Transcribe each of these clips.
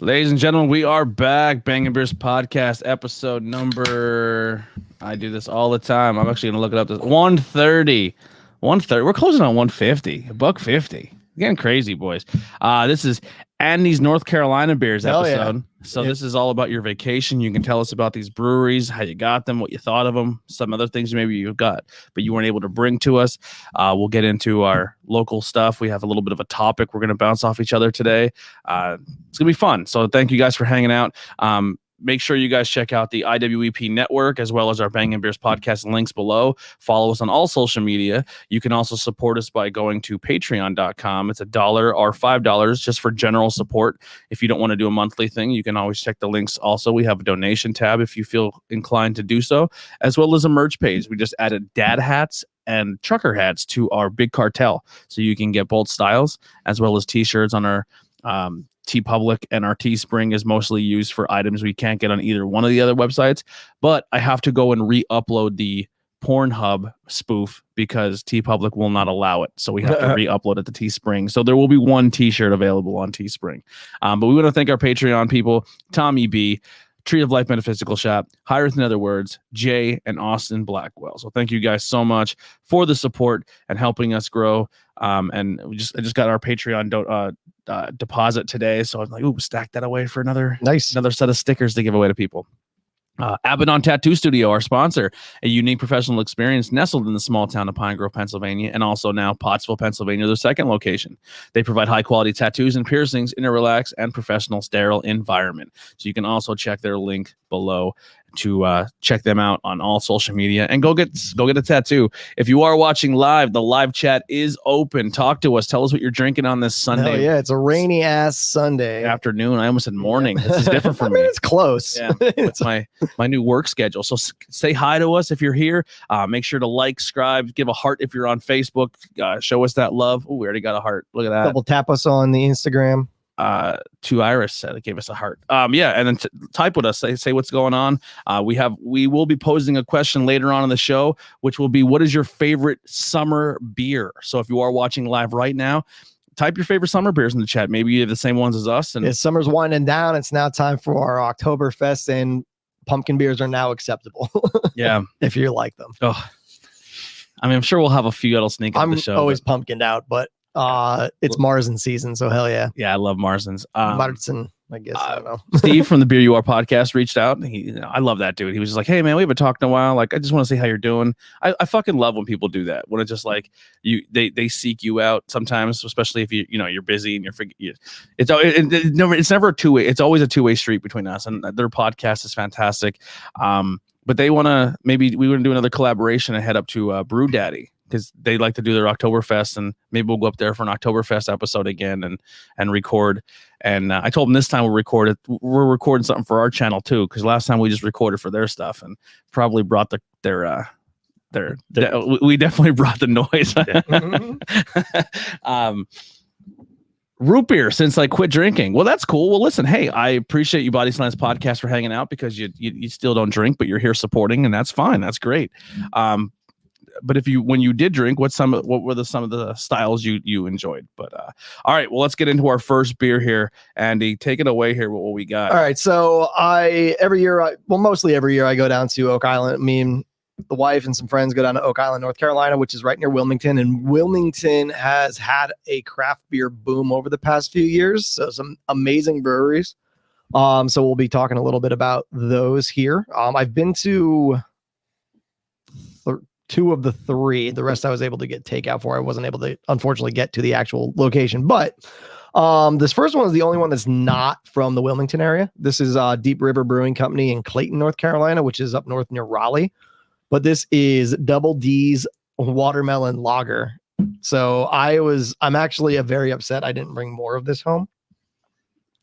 Ladies and gentlemen, we are back. Bangin Beers podcast episode number. I do this all the time. I'm actually going to look it up. This 130. 130. We're closing on 150. $1.50. Getting crazy, boys. This is Andy's North Carolina Beers episode. Yeah. So this is all about your vacation. You can tell us about these breweries, how you got them, what you thought of them, some other things maybe you've got, but you weren't able to bring to us. We'll get into our local stuff. We have a little bit of a topic we're going to bounce off each other today. It's going to be fun. So thank you guys for hanging out. Make sure you guys check out the IWEP network as well as our Bangin Beers podcast links below. Follow us on all social media. You can also support us by going to patreon.com. It's $1 or $5 just for general support. If you don't want to do a monthly thing, you can always check the links. Also, we have a donation tab if you feel inclined to do so, as well as a merch page. We just added dad hats and trucker hats to our big cartel. So you can get both styles as well as t-shirts on our TeePublic, and our Teespring is mostly used for items we can't get on either one of the other websites. But I have to go and re-upload the Pornhub spoof because TeePublic will not allow it. So we have to re-upload it to Teespring. So there will be one t-shirt available on Teespring. But we want to thank our Patreon people, Tommy B, Tree of Life Metaphysical Shop, Higher Than Other Words, Jay, and Austin Blackwell. So thank you guys so much for the support and helping us grow. And I just got our Patreon deposit today, so I'm like, ooh, stack that away for another set of stickers to give away to people. Abaddon Tattoo Studio, our sponsor, a unique professional experience nestled in the small town of Pine Grove, Pennsylvania, and also now Pottsville, Pennsylvania, their second location. They provide high-quality tattoos and piercings in a relaxed and professional sterile environment. So you can also check their link below to check them out on all social media and go get a tattoo. If you are watching live, the live chat is open. Talk to us. Tell us what you're drinking on this Sunday. Hell yeah, it's a rainy ass Sunday afternoon. I almost said morning. This is different for me. It's close. Yeah, it's my new work schedule. So say hi to us if you're here. Make sure to like, subscribe, give a heart if you're on Facebook. Show us that love. Oh, we already got a heart. Look at that. Double tap us on the Instagram. To Iris said it gave us a heart. And then type with us, say what's going on. We will be posing a question later on in the show, which will be, what is your favorite summer beer? So if you are watching live right now, type your favorite summer beers in the chat. Maybe you have the same ones as us. And summer's winding down. It's now time for our Oktoberfest, and pumpkin beers are now acceptable. Yeah, if you like them. Oh, I mean, I'm sure we'll have a few that'll sneak into the show. I'm always pumpkined out, but it's Marzen season, so hell yeah. Yeah, I love Marzens. Marzen, I guess. I don't know. Steve from the Beer You Are podcast reached out. I love that dude. He was just like, hey man, we haven't talked in a while. Like, I just want to see how you're doing. I fucking love when people do that. When it's just like they seek you out sometimes, especially if you're busy and it's never a two-way. It's always a two-way street between us, and their podcast is fantastic. But they want to, maybe we want to do another collaboration and head up to Brew Daddy, because they like to do their Oktoberfest, and maybe we'll go up there for an Oktoberfest episode again and record. And I told them this time we're recording something for our channel too, because last time we just recorded for their stuff and probably brought we definitely brought the noise. Root beer since I quit drinking. Well, that's cool. Well, listen, hey, I appreciate you Body Slams podcast for hanging out, because you still don't drink, but you're here supporting, and that's fine. That's great. But when you did drink, what were some of the styles you enjoyed? But all right, well, let's get into our first beer here. Andy, take it away here. What we got? All right, so mostly every year I go down to Oak Island. Me and the wife and some friends go down to Oak Island, North Carolina, which is right near Wilmington. And Wilmington has had a craft beer boom over the past few years. So some amazing breweries. So we'll be talking a little bit about those here. I've been to two of the three. The rest I was able to get takeout for. I wasn't able to, unfortunately, get to the actual location. But this first one is the only one that's not from the Wilmington area. This is Deep River Brewing Company in Clayton, North Carolina, which is up north near Raleigh. But this is Double D's Watermelon Lager. So I'm actually very upset I didn't bring more of this home.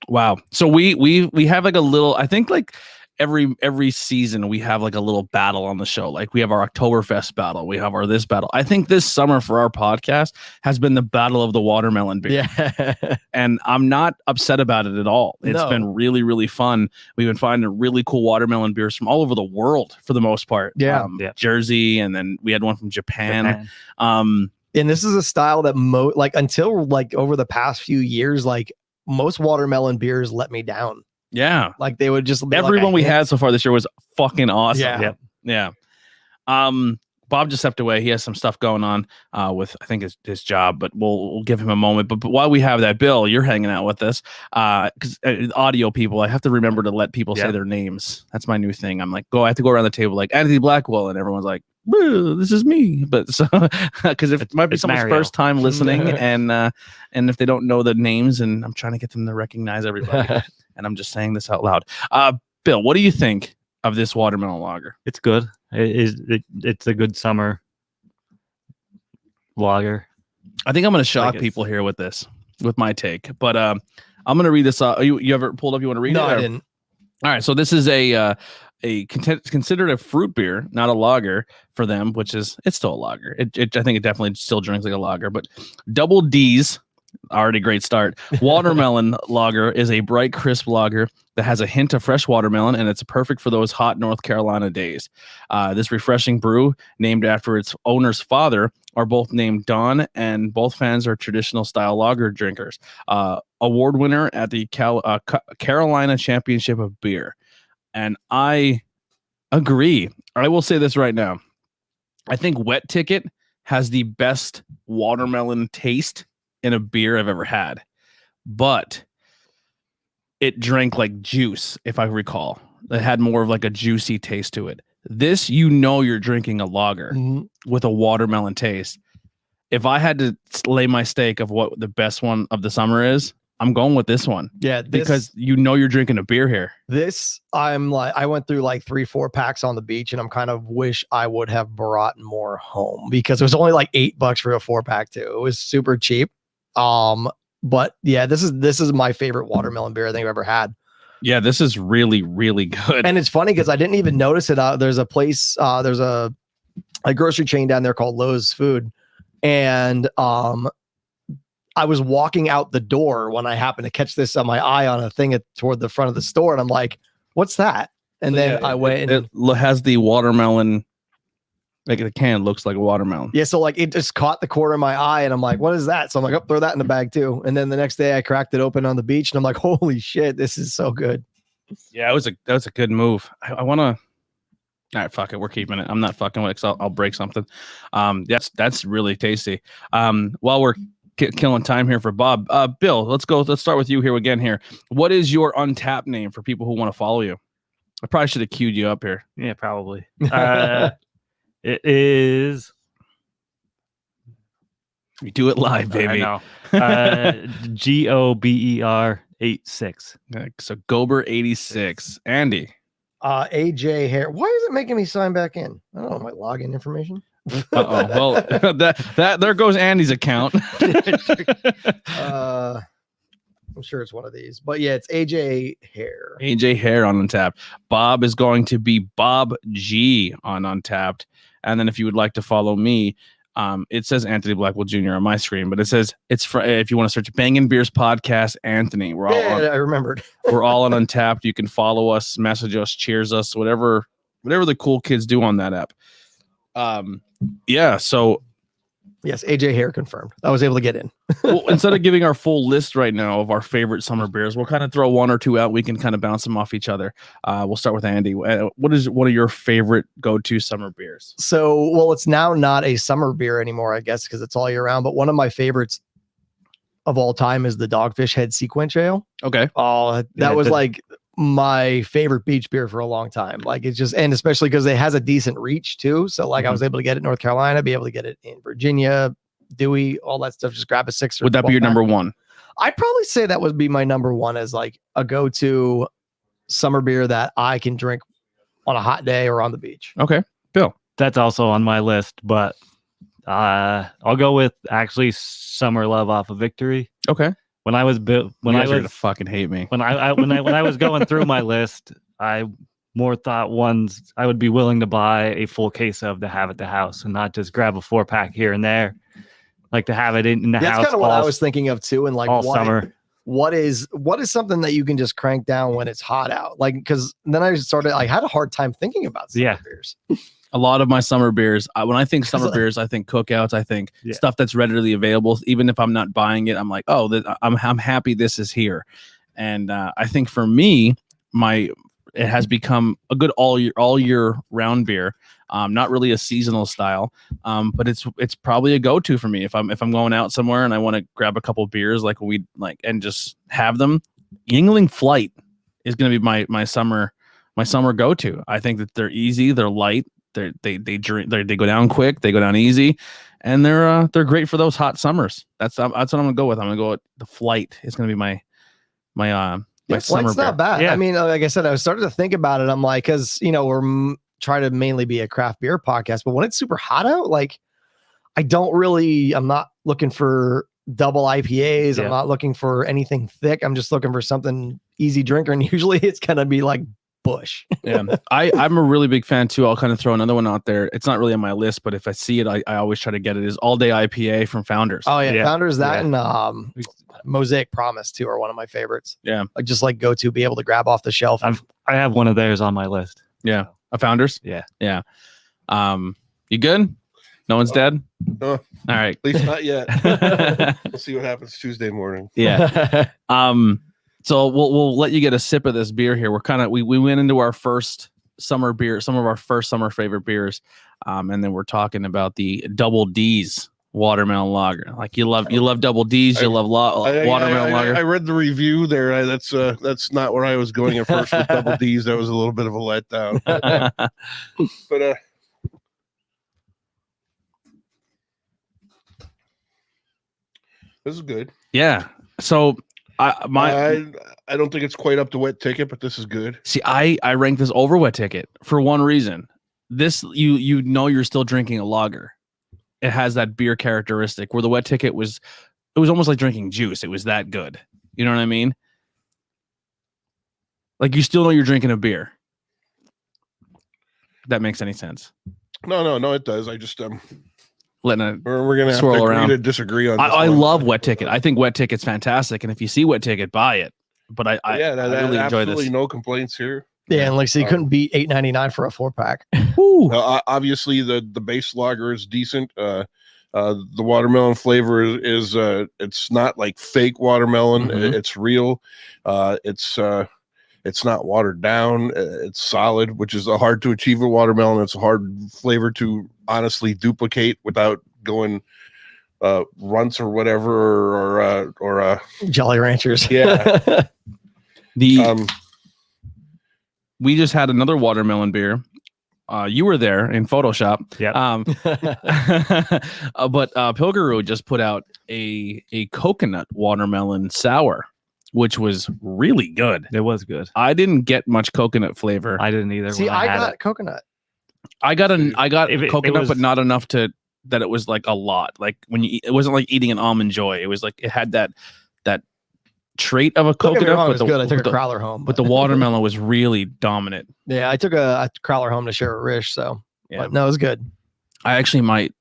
Wow. So we have like a little, I think like every season we have like a little battle on the show. Like we have our Oktoberfest battle, we have our this battle. I think this summer for our podcast has been the battle of the watermelon beer. Yeah. And I'm not upset about it at all. It's been really, really fun. We've been finding really cool watermelon beers from all over the world for the most part. Yeah. Jersey, and then we had one from Japan. And this is a style that until over the past few years, like most watermelon beers let me down. Yeah. Like they would just be everyone we had so far this year was fucking awesome. Yeah. Yeah. Bob just stepped away. He has some stuff going on with, I think, his job, but we'll give him a moment. But while we have that, Bill, you're hanging out with us because audio people, I have to remember to let people say their names. That's my new thing. I'm like, I have to go around the table like Anthony Blackwell, and everyone's like, this is me. But so because it might be someone's Mario. first time listening, and if they don't know the names, and I'm trying to get them to recognize everybody, and I'm just saying this out loud. Bill, what do you think of this watermelon lager? It's good. It's a good summer lager. I think I'm going to shock people here with my take, but I'm going to read this. You ever pulled up? You want to read it? No, I didn't. All right. So this is considered a fruit beer, not a lager for them, it's still a lager. I think it definitely still drinks like a lager, but double D's. Already great start. Watermelon lager is a bright, crisp lager that has a hint of fresh watermelon, and it's perfect for those hot North Carolina days. This refreshing brew, named after its owner's father, are both named Don, and both fans are traditional style lager drinkers. Award winner at the Carolina Championship of Beer. And I agree. I will say this right now. I think Wet Ticket has the best watermelon taste in a beer I've ever had, but it drank like juice. If I recall, it had more of like a juicy taste to it. This, you're drinking a lager with a watermelon taste. If I had to lay my stake of what the best one of the summer is, I'm going with this one. Yeah, because you're drinking a beer here. This, I went through like 3-4 packs on the beach, and I'm kind of wish I would have brought more home because it was only like $8 for a 4-pack too. It was super cheap. But yeah, this is my favorite watermelon beer I think I've ever had. Yeah, this is really, really good. And it's funny because I didn't even notice it. There's a place, there's a grocery chain down there called Lowe's Food, and I was walking out the door when I happened to catch this on my eye on a thing toward the front of the store, and I'm like, "What's that?" And then I went. It has the watermelon. Like the can looks like a watermelon. Yeah, so like it just caught the corner of my eye, and I'm like, "What is that?" So I'm like, "Oh, throw that in the bag too." And then the next day, I cracked it open on the beach, and I'm like, "Holy shit, this is so good!" Yeah, that was a good move. I want to. All right, fuck it, we're keeping it. I'm not fucking with it. 'Cause I'll break something. That's really tasty. While we're killing time here for Bob, Bill, let's start with you here again. Here, what is your Untapped name for people who want to follow you? I probably should have queued you up here. Yeah, probably. It is. We do it live, baby. I know. GOBER 86. So Gober 86. Andy. AJ Hare. Why is it making me sign back in? I don't know my login information. Well, that there goes Andy's account. I'm sure it's one of these, but yeah, it's AJ Hare. AJ Hare on Untapped. Bob is going to be Bob G on Untapped. And then if you would like to follow me, it says Anthony Blackwell Jr. on my screen, but it says if you want to search Bangin Beers Podcast, Anthony. I remembered. We're all on Untapped. You can follow us, message us, cheers us, whatever the cool kids do on that app. So yes, AJ Hare confirmed. I was able to get in. Well, instead of giving our full list right now of our favorite summer beers, we'll kind of throw one or two out. We can kind of bounce them off each other. We'll start with Andy. What is one of your favorite go-to summer beers? So, well, it's now not a summer beer anymore, I guess, because it's all year round. But one of my favorites of all time is the Dogfish Head Sequin Ale. Okay. Oh, that was like my favorite beach beer for a long time. Like it's just, and especially because it has a decent reach too. So like I was able to get it in North Carolina, be able to get it in Virginia, Dewey, all that stuff. Just grab a 6 or would that be your number one? I'd probably say that would be my number one as like a go-to summer beer that I can drink on a hot day or on the beach. Okay. Bill. That's also on my list, but I'll go with actually Summer Love off of Victory. Okay. When I was gonna fucking hate me. When I was going through my list, I more thought ones I would be willing to buy a full case of to have at the house and not just grab a 4-pack here and there. Like to have it in the house. That's kind of what I was thinking of too. And like all summer. What is something that you can just crank down when it's hot out? Like, because then I had a hard time thinking about summer beers. A lot of my summer beers, when I think summer beers, I think cookouts. I think stuff that's readily available. Even if I'm not buying it, I'm like, oh, I'm happy this is here. And I think for me, it has become a good all year round beer. Not really a seasonal style, but it's probably a go-to for me if I'm going out somewhere and I want to grab a couple beers and just have them. Yingling Flight is going to be my summer go-to. I think that they're easy, they're light, they go down quick, they go down easy, and they're great for those hot summers. That's what I'm gonna go with. I'm gonna go with the Flight. It's gonna be my summer Flight's not bad. Yeah. I mean, like I said, I was starting to think about it. I'm like, because we're trying to mainly be a craft beer podcast, but when it's super hot out, like I'm not looking for double IPAs. Yeah. I'm not looking for anything thick. I'm just looking for something easy drinker, and usually it's gonna be like Bush. Yeah, I'm a really big fan too. I'll kind of throw another one out there. It's not really on my list, but if I see it, I always try to get it. Is All Day IPA from Founders. Oh yeah, Yeah. Founders and Mosaic Promise too are one of my favorites. Yeah, I just like go to be able to grab off the shelf. I have one of theirs on my list. Yeah, a Founders. Yeah. You good? No one's dead. No, All right. at least not yet. We'll see what happens Tuesday morning. Yeah. So we'll let you get a sip of this beer here. We went into our first summer beer, some of our first summer favorite beers, and then we're talking about the Double D's watermelon lager. Like you love Double D's, you love watermelon lager. I read the review there. That's not where I was going at first with Double D's. That was a little bit of a letdown. But this is good. Yeah. So I don't think it's quite up to Wet Ticket, but this is good. see. I rank this over Wet Ticket for one reason. This you're still drinking a lager. It has that beer characteristic where the Wet Ticket was almost like drinking juice. It was that good. You know what I mean? Like you still know you're drinking a beer. If that makes any sense. No, it does. I just Letting it we're gonna have swirl to agree around. to disagree on this I one. love Wet Ticket. I think Wet Ticket's fantastic, and if you see Wet Ticket, buy it. But I really enjoy this. Absolutely no complaints here. Yeah, and like so you couldn't beat $8.99 for a 4-pack. Obviously, the base lager is decent. The watermelon flavor is it's not like fake watermelon. Mhm. It's real. It's not watered down. It's solid, which is hard to achieve with watermelon. It's a hard flavor to honestly duplicate without going runts or whatever or Jolly Ranchers. yeah. We just had another watermelon beer. You were there in Photoshop. Yeah. But Pilgaroo just put out a coconut watermelon sour, which was really good. It was good. I didn't get much coconut flavor. I didn't either. See, when I had got it. coconut. I got It coconut, was- but not enough that it was like a lot. Like when you eat, it wasn't like eating an Almond Joy. It was like it had that trait of a Don't get me coconut. wrong, it but was good. I took a crowler home. but the watermelon was really dominant. yeah, I took a crowler home to share with Rish. So Yeah. but no, it was good. I actually might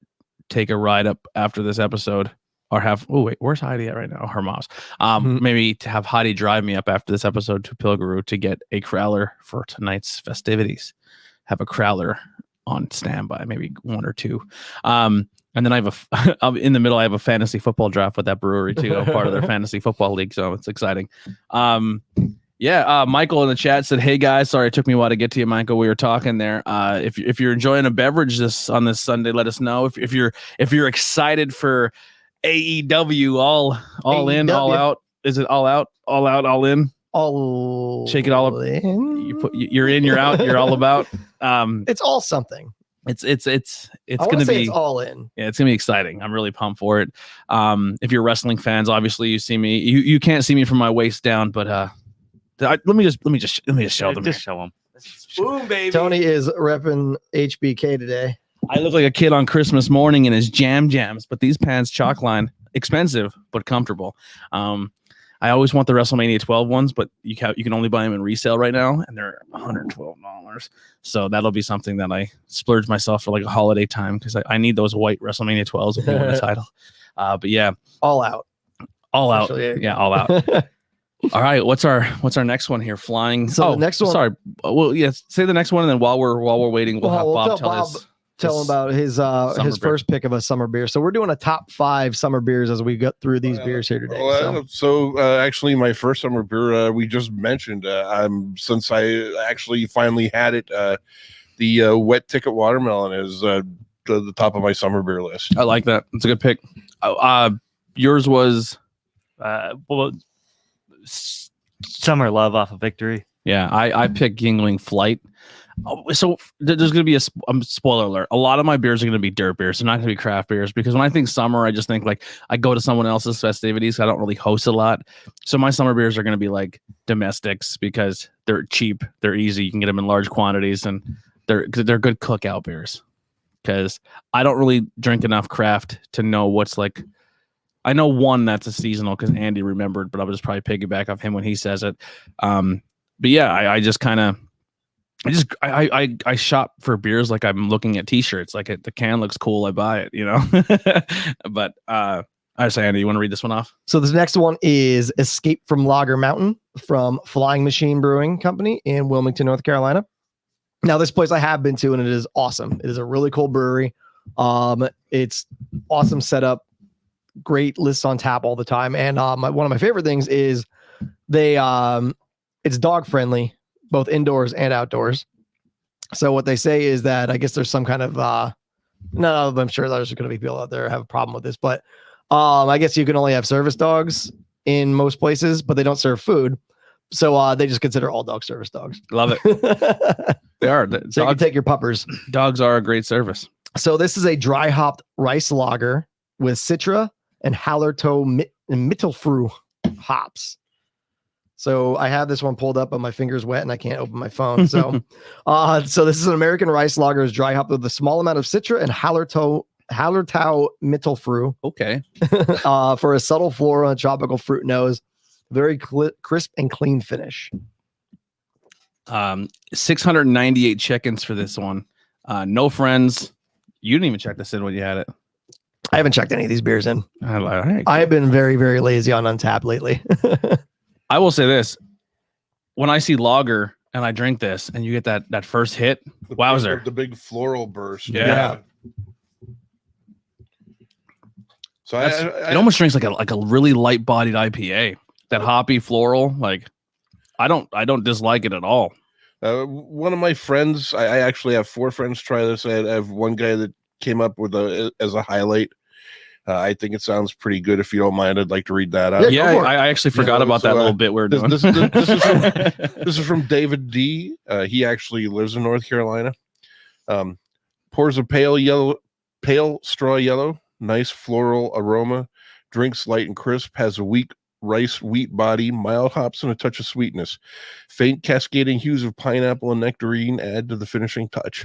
take a ride up after this episode or where's Heidi at right now? Her mom's. Mhm. Maybe to have Heidi drive me up after this episode to Pilgaroo to get a crowler for tonight's festivities. Have a crowler on standby, maybe one or two. And then I have in the middle, I have a fantasy football draft with that brewery too. I'm part of their fantasy football league. So it's exciting. Michael in the chat said, "Hey guys, sorry it took me a while to get to you, Michael. We were talking there. If you're enjoying a beverage on this Sunday, let us know. If you're excited for AEW, all in, all out. Is it all out, all in? All Shake it all up. in. You're in, you're out, you're all about. It's all something. It's I gonna want to say be it's all in. yeah, it's gonna be exciting. I'm really pumped for it. If you're wrestling fans, obviously you see me. You can't see me from my waist down, but let me just show them. Just show them. Boom, baby. Tony is repping HBK today. I look like a kid on Christmas morning in his jams, but these pants, chalk line, expensive but comfortable. I always want the WrestleMania 12 ones, but you can only buy them in resale right now, and they're $112. So that'll be something that I splurge myself for like a holiday time because I need those white WrestleMania 12s if they win the title. But yeah, All out. all out. Actually, Yeah, all out. All right, what's our next one here? Flying. So the next one. Sorry. Well, yes. Say the next one, and then while we're waiting, we'll have Bob tell him about his beer. first pick of a summer beer. So we're doing a top 5 summer beers as we go through these beers here today. Actually, my first summer beer we just mentioned. Since I actually finally had it, the Wet Ticket Watermelon is the top of my summer beer list. I like that. It's a good pick. Yours was Summer Love off of Victory. Yeah, I picked Yingling Flight. So there's going to be a spoiler alert. A lot of my beers are going to be dirt beers. They're not going to be craft beers because when I think summer, I just think like I go to someone else's festivities. I don't really host a lot. So my summer beers are going to be like domestics because they're cheap. They're easy. You can get them in large quantities and they're good cookout beers because I don't really drink enough craft to know what's like. I know one that's a seasonal because Andy remembered, but I'll just probably piggyback off him when he says it. But yeah, I shop for beers like I'm looking at t-shirts. Like the can looks cool, I buy it, you know. But I say, Andy, you want to read this one off? So this next one is Escape from Lager Mountain from Flying Machine Brewing Company in Wilmington, North Carolina. Now this place I have been to and it is awesome. It is a really cool brewery. It's awesome setup, great lists on tap all the time. And one of my favorite things is it's dog friendly, both indoors and outdoors. So what they say is that I guess there's some kind of I'm sure there's going to be people out there who have a problem with this, but I guess you can only have service dogs in most places, but they don't serve food. So they just consider all dogs service dogs. Love it. They are. So you can take your puppers. Dogs are a great service. So this is a dry hopped rice lager with Citra and Hallertau Mittelfrüh hops. So I have this one pulled up, but my finger's wet and I can't open my phone. So, so this is an American rice lager, is dry hopped with a small amount of Citra and Hallertau Mittelfrüh. Okay. For a subtle floral and tropical fruit nose, very crisp and clean finish. 698 check-ins for this one. No friends. You didn't even check this in when you had it. I haven't checked any of these beers in. All right, I have been very, very lazy on Untappd lately. I will say this. When I see lager and I drink this and you get that first hit, wowzer. The big floral burst. Yeah. So it almost drinks like a really light-bodied IPA. That hoppy floral, like I don't dislike it at all. One of my friends, I actually have 4 friends try this. I have one guy that came up with as a highlight. I think it sounds pretty good. If you don't mind, I'd like to read that out. Yeah, I actually forgot about that little bit we're doing. This is from David D. He actually lives in North Carolina. Pours a pale straw yellow, nice floral aroma, drinks light and crisp, has a weak rice wheat body, mild hops and a touch of sweetness. Faint cascading hues of pineapple and nectarine add to the finishing touch.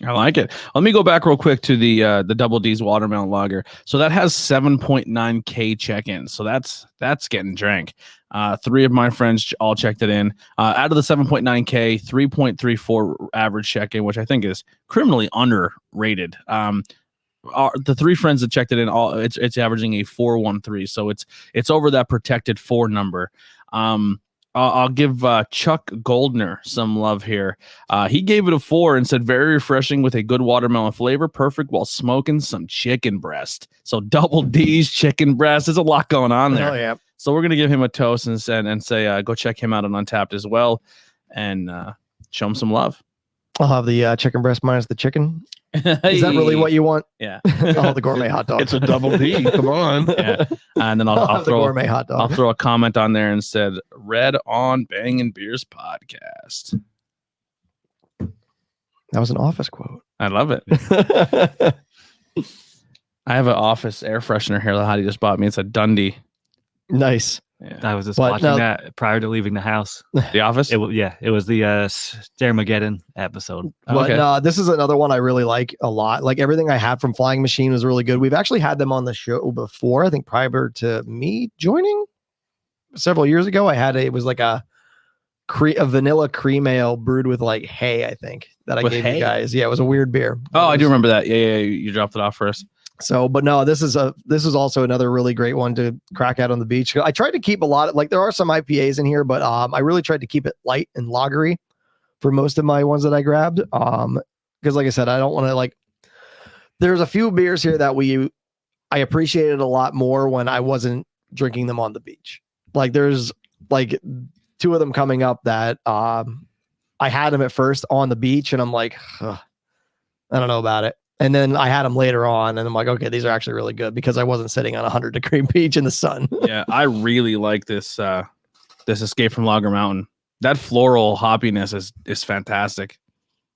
I like it. Let me go back real quick to the Double D's watermelon lager. So that has 7.9K check-ins. So that's getting drank. 3 of my friends all checked it in. Out of the 7.9K, 3.34 average check-in, which I think is criminally underrated. The 3 friends that checked it in, it's averaging a 413. So it's over that protected 4 number. I'll give Chuck Goldner some love here. He gave it a 4 and said very refreshing with a good watermelon flavor, perfect while smoking some chicken breast. So Double D's chicken breast. There's a lot going on there. Oh yeah. So we're gonna give him a toast and say go check him out on Untappd as well, and show him some love. I'll have the chicken breast minus the chicken. Is that really what you want? Yeah. I'll have the gourmet hot dog. It's a Double D. Come on. Yeah. And then I'll I'll have the throw gourmet hot dog. I'll throw a comment on there and said read on Bangin Beers podcast. That was an office quote. I love it. I have an office air freshener here that Hottie just bought me. It's a Dundee. Nice. Yeah. I was just watching that prior to leaving the house. The Office? It was the Starmageddon episode. But this is another one I really like a lot. Like everything I had from Flying Machine was really good. We've actually had them on the show before. I think prior to me joining several years ago. It was like a vanilla cream ale brewed with like hay, I think, that I gave you guys. Yeah, it was a weird beer. Oh, I do remember that. Yeah, you dropped it off for us. So, but no, this is also another really great one to crack out on the beach. I tried to keep a lot of, like, there are some IPAs in here, but I really tried to keep it light and lagery for most of my ones that I grabbed. Because like I said, I don't want to, like, there's a few beers here that I appreciated a lot more when I wasn't drinking them on the beach. Like there's like 2 of them coming up that I had them at first on the beach and I'm like, I don't know about it. And then I had them later on and I'm like, okay, these are actually really good because I wasn't sitting on a 100-degree beach in the sun. Yeah, I really like this Escape from Lager Mountain. That floral hoppiness is fantastic.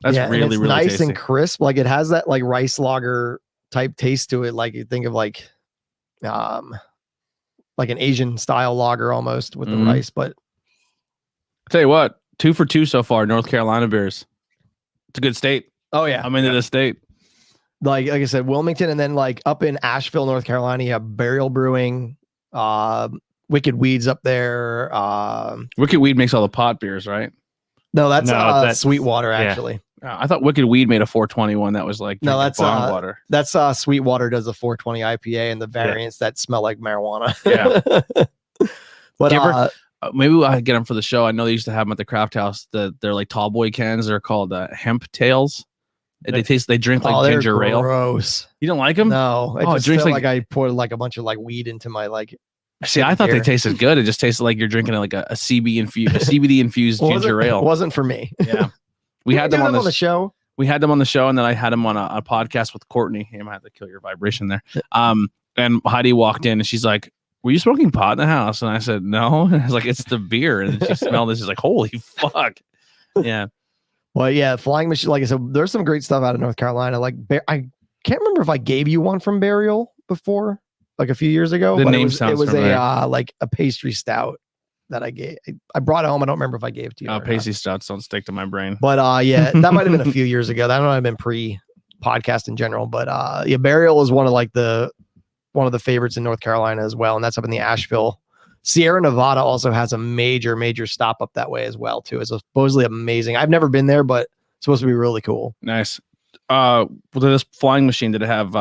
That's really, it's really nice tasty. and crisp. Like it has that like rice lager type taste to it. Like you think of like an Asian style lager almost with the rice. But I'll tell you what, 2 for 2 so far, North Carolina beers. It's a good state. oh yeah, I'm into this state. like I said, Wilmington, and then like up in Asheville, North Carolina, you have Burial Brewing, Wicked Weeds up there. Wicked Weed makes all the pot beers, right? No, that's that's Sweetwater yeah. actually. I thought Wicked Weed made a 421 that was like No, that's bong water. That's Sweetwater does a 420 IPA and the variants that smell like marijuana. Yeah. But You ever- maybe I get them for the show. I know they used to have them at the craft house. They're like tall boy cans. They're called hemp tails. They drink like they're ginger ale. gross. You don't like them? No, it Oh, it just drinks felt like- like I poured like a bunch of like weed into my like. See, I thought they beer. tasted good. It just tasted like you're drinking like a CBD infused ginger ale. Wasn't for me. Yeah, we Did had we them do on the show. We had them on the show, and then I had them on a podcast with Courtney. I might have to kill your vibration there. And Heidi walked in, and she's like, "Were you smoking pot in the house?" And I said, "No." And I was like, "It's the beer." And she smelled it. She's like, "Holy fuck!" Yeah. Well, yeah, Flying Machine. Like I said, there's some great stuff out of North Carolina. Like I can't remember if I gave you one from Burial before, like a few years ago. The but name it sounds was familiar. like a pastry stout that I gave. I brought it home. I don't remember if I gave it to you. or not. Pastry stouts don't stick to my brain. But yeah, that might have been a few years ago. That might have been pre-podcast in general. But yeah, Burial is one of the favorites in North Carolina as well, and that's up in the Asheville. Sierra Nevada also has a major stop up that way as well too. It's supposedly amazing. I've never been there, but it's supposed to be really cool. Nice. This Flying Machine, did it have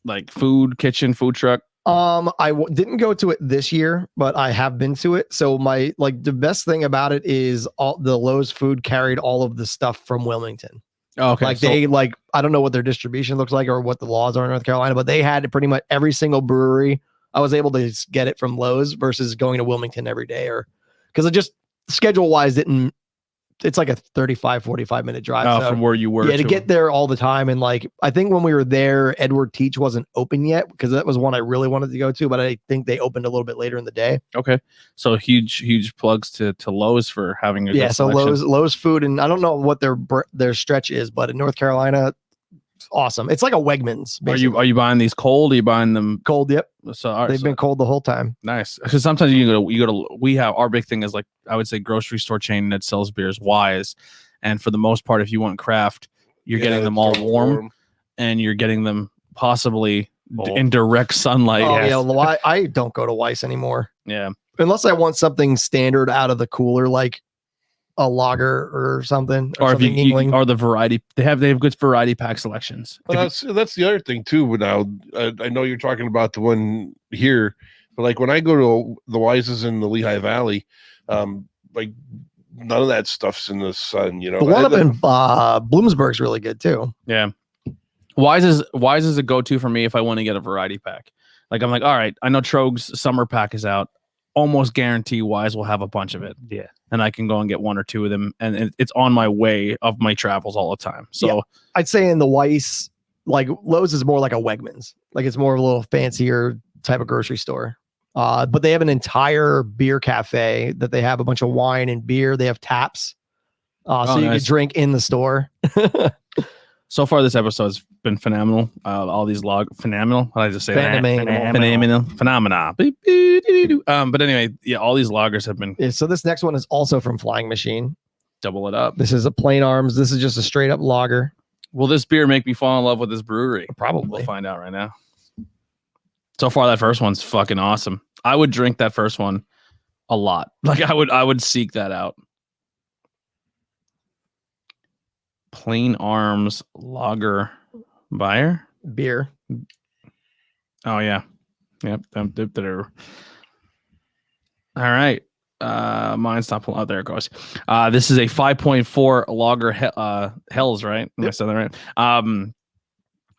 like food truck? Didn't go to it this year, but I have been to it. So the best thing about it is all the Lowe's food carried all of the stuff from Wilmington. Oh, okay. I don't know what their distribution looks like or what the laws are in North Carolina, but they had pretty much every single brewery. I was able to get it from Lowe's versus going to Wilmington every day, or because it just schedule wise it's like a 35-45 minute drive. So, from where you were. yeah, to get there all the time. And like, I think when we were there, Edward Teach wasn't open yet because that was one I really wanted to go to, but I think they opened a little bit later in the day. Okay. So huge plugs to Lowe's for having a good So selection. Lowe's food, and I don't know what their stretch is, but in North Carolina, it's awesome. It's like a Wegmans. Basically. Are you buying these cold? Are you buying them cold? Yep. So all right, They've been cold the whole time. nice. Because sometimes we have our big thing is like I would say grocery store chain that sells beers Wise, and for the most part, if you want craft, you're getting them all warm, and you're getting them possibly in direct sunlight. Oh Yes. yeah, I don't go to Weiss anymore Yeah. unless I want something standard out of the cooler, like a lager or something. Or if something you Yingling. or the variety, they have good variety pack selections. Well, that's the other thing too. But now I know you're talking about the one here, but like when I go to the Wises in the Lehigh Valley, like none of that stuff's in the sun. You know, The one up in Bloomsburg's really good too. Yeah. Wise is a go-to for me if I want to get a variety pack. Like I'm like, all right, I know Troggs summer pack is out. Almost guarantee Wise will have a bunch of it. Yeah. And I can go and get 1 or 2 of them. And it's on my way of my travels all the time. So Yeah. I'd say in the Weiss, like Lowe's is more like a Wegmans. Like it's more of a little fancier type of grocery store. But they have an entire beer cafe that they have a bunch of wine and beer. They have taps. So you nice. can drink in the store. so far this episode has been phenomenal. All these phenomenal. How did I just say that? Phenomena. But anyway, yeah, all these lagers have been Yeah, so this next one is also from Flying Machine. double it up. This is a plain arms. This is just a straight up lager. Will this beer make me fall in love with this brewery? Probably. We'll find out right now. So far, that first one's fucking awesome. I would drink that first one a lot. Like I would seek that out. Plain Arms Lager Beer. Oh yeah. Yep. All right. Mine's not pulling. Oh, there it goes. This is a 5.4 lager Hells, right? Am I saying that right?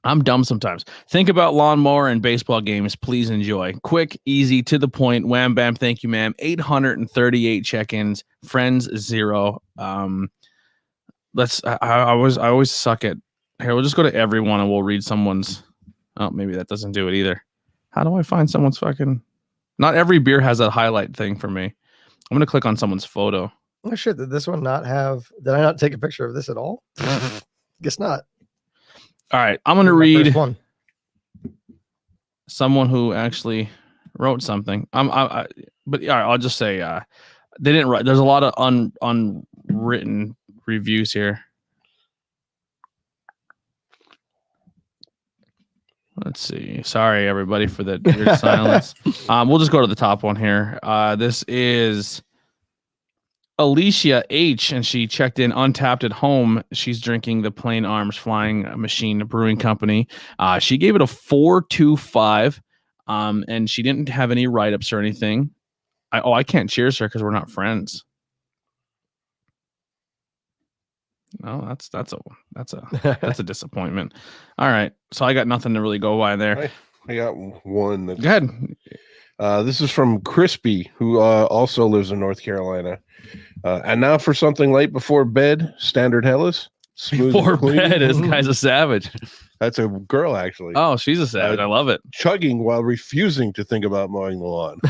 I'm dumb sometimes. Think about lawnmower and baseball games. Please enjoy. Quick, easy, to the point. Wham bam. Thank you, ma'am. 838 check-ins. Friends 0. I always suck at. Here, we'll just go to everyone and we'll read someone's. Oh, maybe that doesn't do it either. How do I find someone's fucking? Not every beer has that highlight thing for me. I'm gonna click on someone's photo. Oh shit! Did this one not have? Did I not take a picture of this at all? Guess not. All right, I'm gonna read someone who actually wrote something. But all right, I'll just say they didn't write. There's a lot of unwritten reviews here. Let's see. Sorry, everybody, for the weird silence. We'll just go to the top one here. This is Alicia H, and she checked in Untapped at home. She's drinking the Plain Arms Flying Machine Brewing Company. She gave it a 4.25, and she didn't have any write-ups or anything. I can't cheers her because we're not friends. No, that's a disappointment. All right, so I got nothing to really go by there. I got one. Go ahead. This is from Crispy, who also lives in North Carolina. And now for something late before bed, standard Hellas. Before bed, this guy's a savage. That's a girl, actually. Oh, she's a savage. I love it. Chugging while refusing to think about mowing the lawn.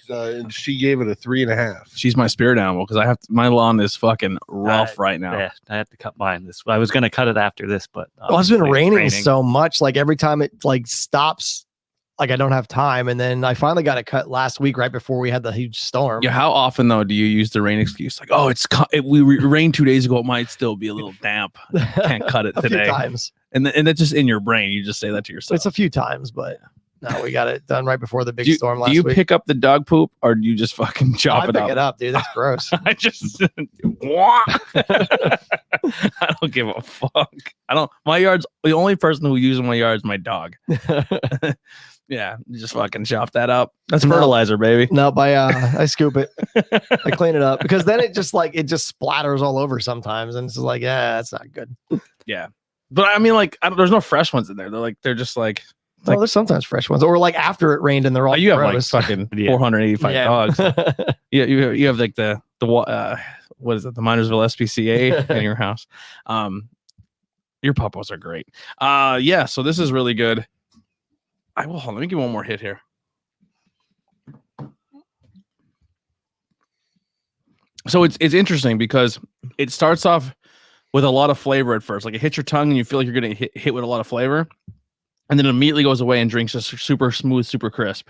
And she gave it a 3.5. She's my spirit animal because my lawn is fucking rough right now. Yeah, I had to cut mine. I was gonna cut it after this, but well, it's been raining so much. Like every time it like stops, like I don't have time. And then I finally got it cut last week, right before we had the huge storm. Yeah. How often though do you use the rain excuse? Like, oh, it rained 2 days ago. It might still be a little damp. Can't cut it today. A few times. And that's just in your brain. You just say that to yourself. It's a few times, but no, we got it done right before the big storm last week. Do you pick up the dog poop or do you just fucking chop it up? I pick it up, dude. That's gross. I just I don't give a fuck. My yard's the only person who uses my yard is my dog. Yeah, you just fucking chop that up. That's fertilizer, baby. Nope, I scoop it. I clean it up because then it just splatters all over sometimes, and it's just like, yeah, that's not good. Yeah, but I mean, like, there's no fresh ones in there. They're just like. Well, there's sometimes fresh ones, or like after it rained and they're all. You have like fucking 485 dogs. Yeah, you have like the what is it? The Minersville SPCA in your house. Your puppos are great. Yeah. So this is really good. Hold on. Let me give one more hit here. So it's interesting because it starts off with a lot of flavor at first. Like it hits your tongue and you feel like you're gonna hit with a lot of flavor. And then immediately goes away and drinks just super smooth, super crisp.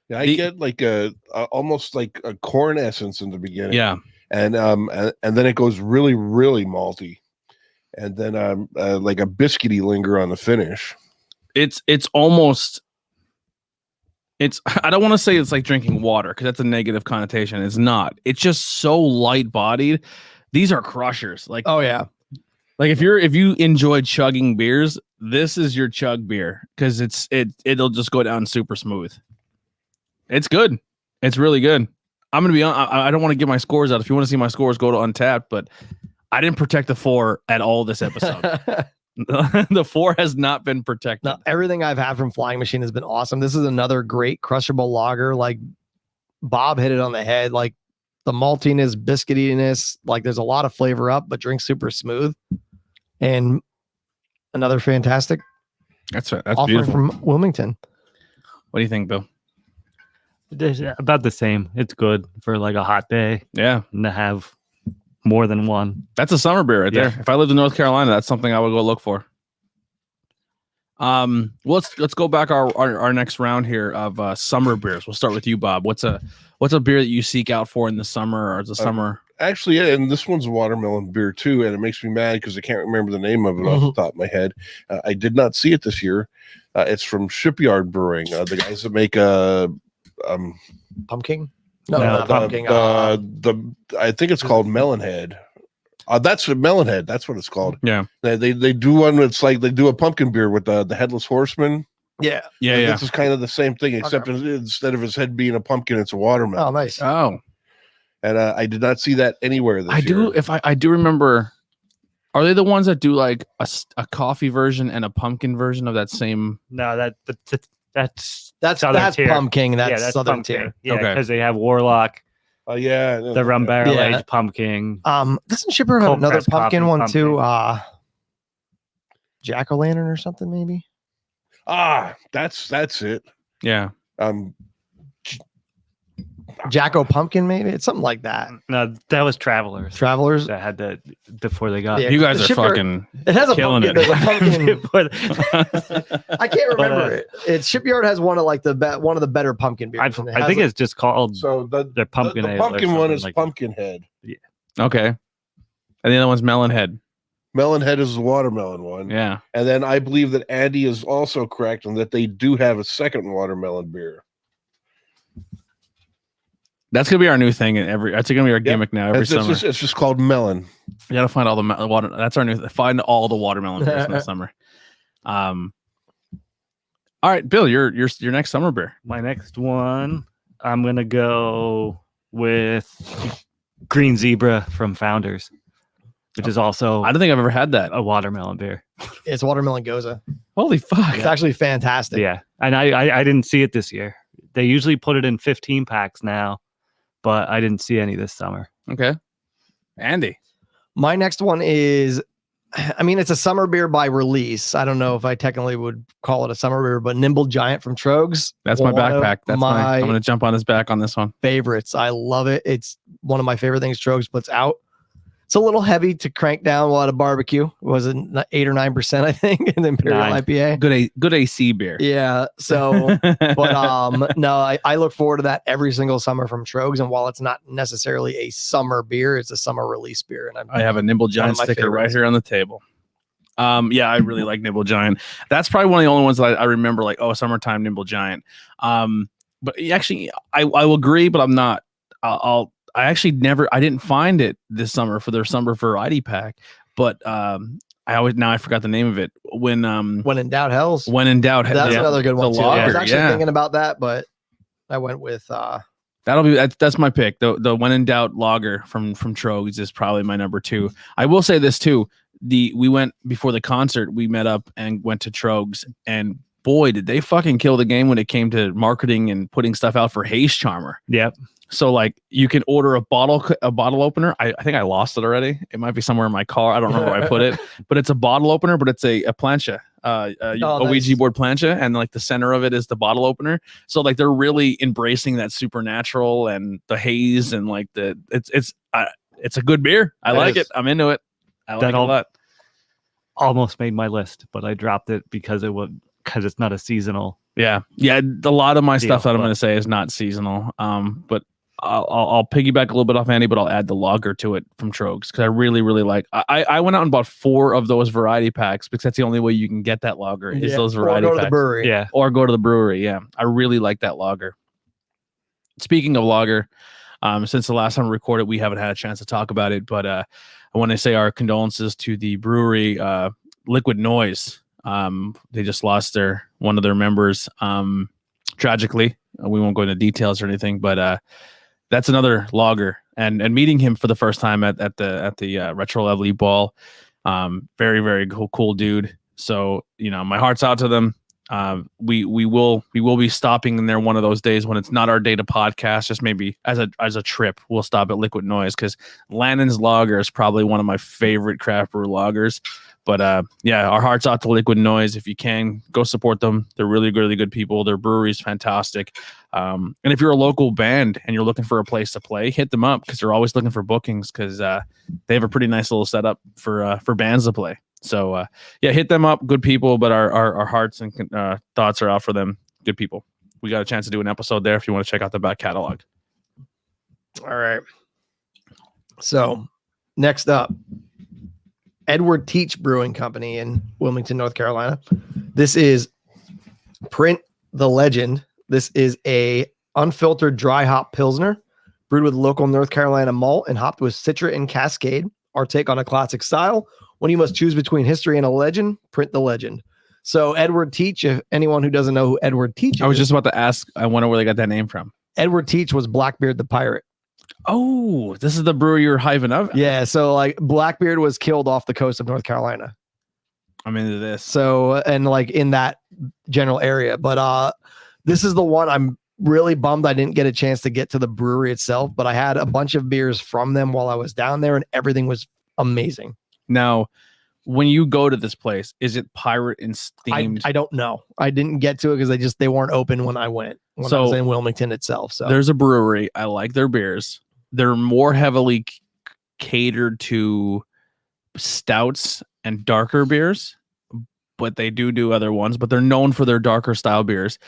Yeah, I get like almost like a corn essence in the beginning. Yeah, and then it goes really, really malty, and then like a biscuity linger on the finish. It's almost. I don't want to say it's like drinking water because that's a negative connotation. It's not. It's just so light bodied. These are crushers. Like, oh yeah. Like if you enjoy chugging beers, this is your chug beer because it'll just go down super smooth. It's good. It's really good. I'm gonna be on. I don't want to give my scores out. If you want to see my scores, go to Untapped. But I didn't protect the 4 at all this episode. The 4 has not been protected. No, everything I've had from Flying Machine has been awesome. This is another great crushable lager. Like Bob hit it on the head. Like the maltiness, biscuitiness. Like there's a lot of flavor up, but drinks super smooth. And another fantastic. That's offering beautiful from Wilmington. What do you think, Bill? It's about the same. It's good for like a hot day. Yeah, and to have more than one. That's a summer beer right there. If I lived in North Carolina, that's something I would go look for. Let's go back our next round here of summer beers. We'll start with you, Bob. What's a beer that you seek out for in the summer or the summer? Actually, yeah, and this one's a watermelon beer too, and it makes me mad because I can't remember the name of it off the top of my head. I did not see it this year. It's from Shipyard Brewing. The guys that make pumpkin. No, not pumpkin. I think it's called Melonhead. That's a Melonhead. That's what it's called. Yeah. They do one that's like they do a pumpkin beer with the headless horseman. Yeah. Yeah. This is kind of the same thing, except instead of his head being a pumpkin, it's a watermelon. Oh, nice. Oh, And I did not see that anywhere this year. I do remember. Are they the ones that do like a coffee version and a pumpkin version of that same? No, that's That's tier. pumpkin. That's, that's Southern pumpkin. tier. Yeah, Okay. because they have Warlock, Yeah. the rum barrel Yeah. aged pumpkin. Doesn't Shipyard have Cold another pressed pumpkin coffee one too? Jack-o'-lantern or something maybe? That's it. Yeah. Jacko Pumpkin, maybe it's something like that. No, that was Travelers. Travelers. That had that before they got. Yeah. You guys The are Shipyard- fucking. It has a killing pumpkin. it. There's a pumpkin. Before- I can't remember But, it. It's Shipyard has one of like one of the better pumpkin beers. I and it think has it's just called So their pumpkin. the ale or pumpkin one something is like Pumpkinhead. Okay. And the other one's Melonhead. Melonhead is the watermelon one. Yeah. And then I believe that Andy is also correct in that they do have a second watermelon beer. That's gonna be our new thing. That's gonna be our gimmick now. Every summer, It's just called melon. you gotta find all the water. That's our new. Find all the watermelon beers in the summer. All right, Bill, your next summer beer. My next one, I'm gonna go with Green Zebra from Founders, which is also I don't think I've ever had that. a watermelon beer. It's watermelon goza. Holy fuck! It's actually fantastic. Yeah, and I didn't see it this year. They usually put it in 15 packs now, but I didn't see any this summer. Okay, Andy. My next one is, I mean, it's a summer beer by release. I don't know if I technically would call it a summer beer, but Nimble Giant from Troggs. That's my One of backpack. That's my I'm gonna jump on his back on this one. favorites. I love it. It's one of my favorite things Troggs puts out. It's a little heavy to crank down while at a barbecue. Was it 8 or 9%? I think in the Imperial 9. IPA. Good AC beer. Yeah. So, but no, I look forward to that every single summer from Troggs. And while it's not necessarily a summer beer, it's a summer release beer. And I have a Nimble Giant my sticker right favorites. here on the table. Yeah, I really like Nimble Giant. That's probably one of the only ones that I remember, like, oh, summertime Nimble Giant. But actually, I will agree, but I'm not. I actually I didn't find it this summer for their summer variety pack, but I forgot the name of it. When in doubt, hells. When in doubt, That's yeah, another good one the too. I was lager, actually yeah. thinking about that, but I went with that's my pick. The When in Doubt lager from Troggs is probably my number 2. I will say this too. We went before the concert, we met up and went to Troggs, and boy, did they fucking kill the game when it came to marketing and putting stuff out for Haze Charmer. Yep. So like you can order a bottle opener. I think I lost it already. It might be somewhere in my car. I don't remember where I put it, but it's a bottle opener, but it's a plancha, a Ouija nice. board plancha. And like the center of it is the bottle opener. So like they're really embracing that supernatural and the haze and like it's a good beer. I like it. I'm into it. I like it a lot. Almost made my list, but I dropped it because it's not a seasonal. Yeah. A lot of my stuff that I'm but- going to say is not seasonal. But I'll piggyback a little bit off Andy, but I'll add the lager to it from Troggs because I really, really like. I went out and bought 4 of those variety packs because that's the only way you can get that lager is those variety or go to packs. the brewery. Yeah. Or go to the brewery. Yeah, I really like that lager. Speaking of lager, since the last time we recorded, we haven't had a chance to talk about it, but I want to say our condolences to the brewery, Liquid Noise. They just lost one of their members tragically. We won't go into details or anything, but that's another lager. And meeting him for the first time at the Retro Lovely Ball, very, very cool dude. So my heart's out to them. We will be stopping in there one of those days when it's not our day to podcast, just maybe as a trip. We'll stop at Liquid Noise because Lannon's Lager is probably one of my favorite craft brew lagers. But yeah, our hearts out to Liquid Noise. If you can, go support them. They're really, really good people. Their brewery's fantastic. And if you're a local band and you're looking for a place to play, hit them up because they're always looking for bookings because they have a pretty nice little setup for bands to play. So yeah, hit them up. Good people, but our hearts and thoughts are out for them. Good people. We got a chance to do an episode there if you want to check out the back catalog. All right. So next up, Edward Teach Brewing Company in Wilmington, North Carolina. This is Print the Legend. This is a unfiltered dry hop Pilsner brewed with local North Carolina malt and hopped with Citra and Cascade. our take on a classic style. When you must choose between history and a legend, print the legend. So Edward Teach, if anyone who doesn't know who Edward Teach is. I was just about to ask, I wonder where they got that name from. Edward Teach was Blackbeard the pirate. Oh, this is the brewery you're hyping up. Yeah, so like Blackbeard was killed off the coast of North Carolina. I'm into this. So, and like in that general area. But this is the one I'm really bummed I didn't get a chance to get to the brewery itself, but I had a bunch of beers from them while I was down there and everything was amazing. Now, when you go to this place, is it pirate and themed? I don't know. I didn't get to it because they weren't open when I went. When I was in Wilmington itself. So there's a brewery. I like their beers. They're more heavily catered to stouts and darker beers, but they do other ones. But they're known for their darker style beers,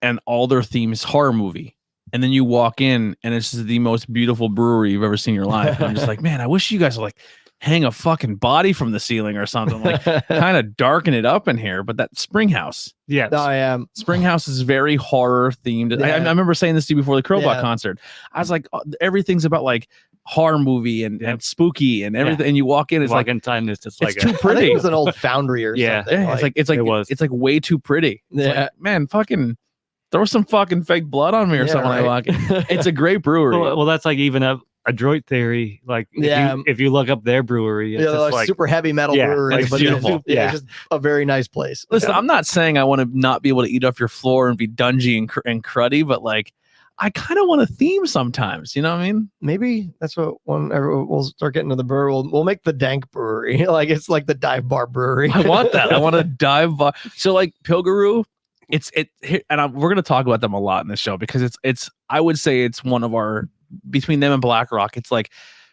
and all their theme is horror movie. And then you walk in, and it's just the most beautiful brewery you've ever seen in your life. And I'm just like, man, I wish you guys would like hang a fucking body from the ceiling or something, like kind of darken it up in here. But that Springhouse, Yes. I am. Springhouse is very horror themed. Yeah. I remember saying this to you before the Crowbot Yeah. concert. I was like, oh, everything's about like horror movie and spooky and everything. And you walk in, it's like in time is just it's like too I think pretty. it was an old foundry or Yeah. something. Yeah, it's like way too pretty. It's Yeah. like, man, fucking throw some fucking fake blood on me or Yeah, something. right. I walk in. It's a great brewery. well, that's like even a Droid Theory. Like if you look up their brewery, it's Yeah, they're just like super heavy metal Yeah, brewery, it's but beautiful. Yeah, Yeah. just a very nice place. Listen, I'm not saying I want to not be able to eat off your floor and be dungy and cruddy, but like I kind of want a theme sometimes. You know what I mean? Maybe that's what we'll start getting to the brewery. We'll make the dank brewery. Like it's like the dive bar brewery. I want that. I want to dive bar. So like Pilgaroo, we're gonna talk about them a lot in this show because it's I would say it's one of our, between them and Black Rock, it's like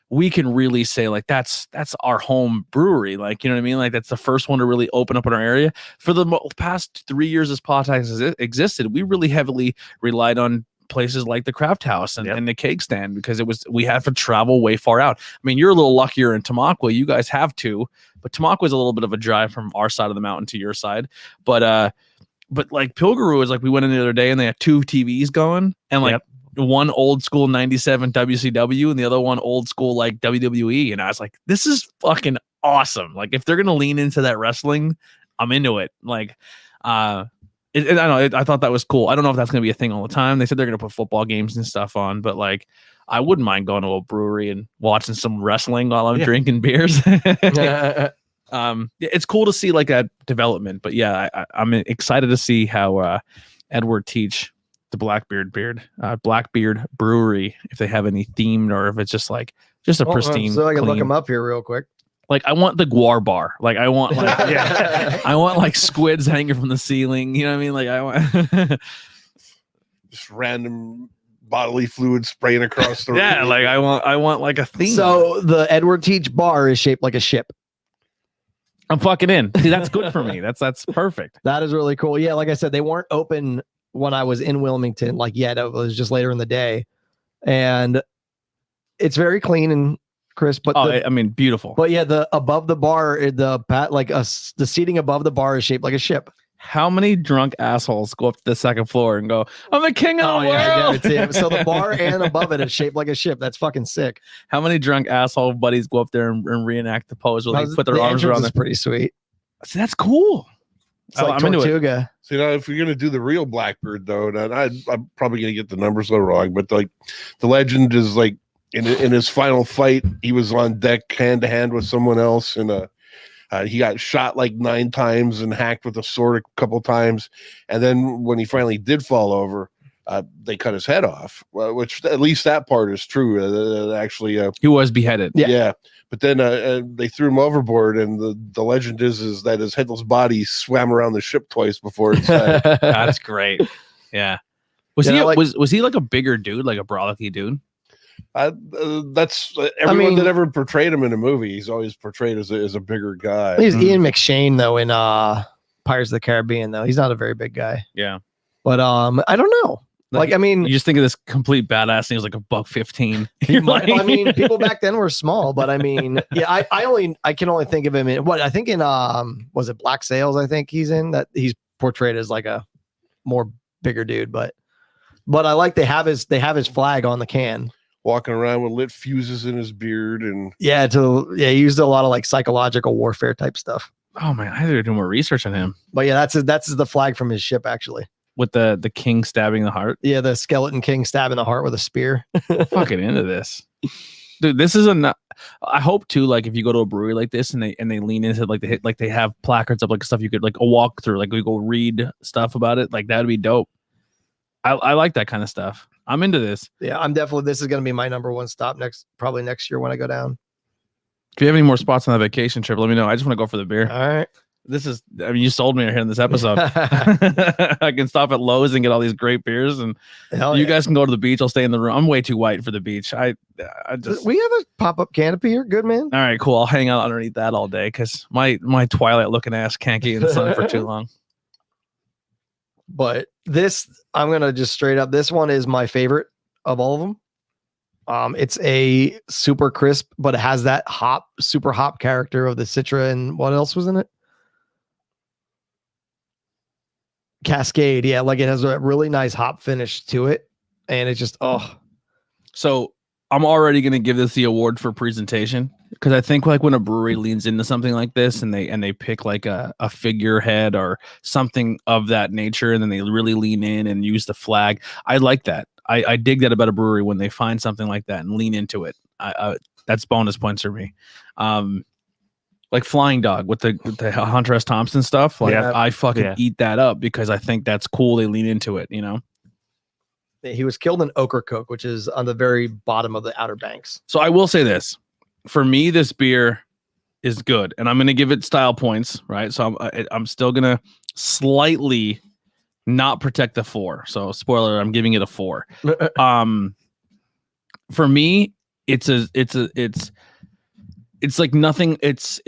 we can really say like that's our home brewery. Like, you know what I mean? Like that's the first one to really open up in our area. For the past 3 years as Podtax has existed, we really heavily relied on places like the Craft House and the Cake Stand because we had to travel way far out. I mean, you're a little luckier in Tamaqua. You guys have to, but Tamaqua is a little bit of a drive from our side of the mountain to your side. But like Pilgaroo is like, we went in the other day and they had 2 TVs going and like one old school 97 WCW and the other one old school like WWE. And I was like, this is fucking awesome. Like if they're going to lean into that wrestling, I'm into it. Like, I don't know. I thought that was cool. I don't know if that's going to be a thing all the time. They said they're going to put football games and stuff on, but like, I wouldn't mind going to a brewery and watching some wrestling while I'm drinking beers. It's cool to see like that development, but yeah, I'm excited to see how Edward Teach, the Blackbeard Brewery, if they have any themed or if it's just a pristine. So I can look clean. them up here real quick. Like I want the guar bar. Like I want like I want like squids hanging from the ceiling. You know what I mean? Like I want just random bodily fluid spraying across the yeah. room. Like I want like a theme. So the Edward Teach bar is shaped like a ship. I'm fucking in. See, that's good for me. That's perfect. That is really cool. Yeah, like I said, they weren't open when I was in Wilmington. Like yet, it was just later in the day, and it's very clean and crisp. But I mean, beautiful. But yeah, the above the bar, the seating above the bar is shaped like a ship. How many drunk assholes go up to the second floor and go, "I'm the king of the world"? Yeah, so the bar and above it is shaped like a ship. That's fucking sick. How many drunk asshole buddies go up there and reenact the pose where they put their arms around? That's pretty sweet. See, that's cool. It's like I'm into it. Tortuga. So, if you're gonna do the real Blackbeard though, then I'm probably gonna get the numbers a little wrong, but like the legend is like in his final fight, he was on deck hand to hand with someone else, and he got shot like 9 times and hacked with a sword a couple times, and then when he finally did fall over, they cut his head off. Which at least that part is true. Actually, he was beheaded. Yeah. But then they threw him overboard, and the legend is that his headless body swam around the ship twice before it sank. That's great. Yeah. Was he like a bigger dude, like a brolicky dude? That's everyone that ever portrayed him in a movie. He's always portrayed as a bigger guy. He's Ian McShane though in Pirates of the Caribbean though. He's not a very big guy. Yeah. But I don't know. Like I mean, you just think of this complete badass and he was like $115. I mean, people back then were small, but I mean, yeah, I can only think of him in I think in was it Black Sails? I think he's in that. He's portrayed as like a more bigger dude, but I like they have his flag on the can. walking around with lit fuses in his beard, and Yeah, he used a lot of like psychological warfare type stuff. Oh man, I had to do more research on him. But yeah, that's the flag from his ship actually. With the king stabbing the heart. Yeah, the skeleton king stabbing the heart with a spear. Fucking into this. Dude, this is I hope too, like if you go to a brewery like this and they lean into like they have placards of like stuff you could like a walk through, like we go read stuff about it, like that'd be dope. I like that kind of stuff. I'm into this. Yeah, this is gonna be my number one stop probably next year when I go down. If you have any more spots on that vacation trip, let me know. I just want to go for the beer. All right. You sold me here in this episode. I can stop at Lowe's and get all these great beers, and you guys can go to the beach. I'll stay in the room. I'm way too white for the beach. I just we have a pop-up canopy here. Good, man. All right, cool. I'll hang out underneath that all day because my Twilight looking ass can't get in the sun for too long. But this, I'm gonna just straight up. This one is my favorite of all of them. It's a super crisp, but it has that super hop character of the Citra, and what else was in it? Cascade. Yeah, like it has a really nice hop finish to it, and it's just So I'm already gonna give this the award for presentation because I think like when a brewery leans into something like this and they pick like a figurehead or something of that nature, and then they really lean in and use the flag. I like that. I dig that about a brewery when they find something like that and lean into it. That's bonus points for me. Like Flying Dog with the Hunter S. Thompson stuff. Like I fucking eat that up because I think that's cool. They lean into it, you know. He was killed in Ocracoke, which is on the very bottom of the Outer Banks. So I will say this: for me, this beer is good, and I'm going to give it style points, right? So I'm still going to slightly not protect the 4. So spoiler, I'm giving it a 4. For me, it's like nothing. It's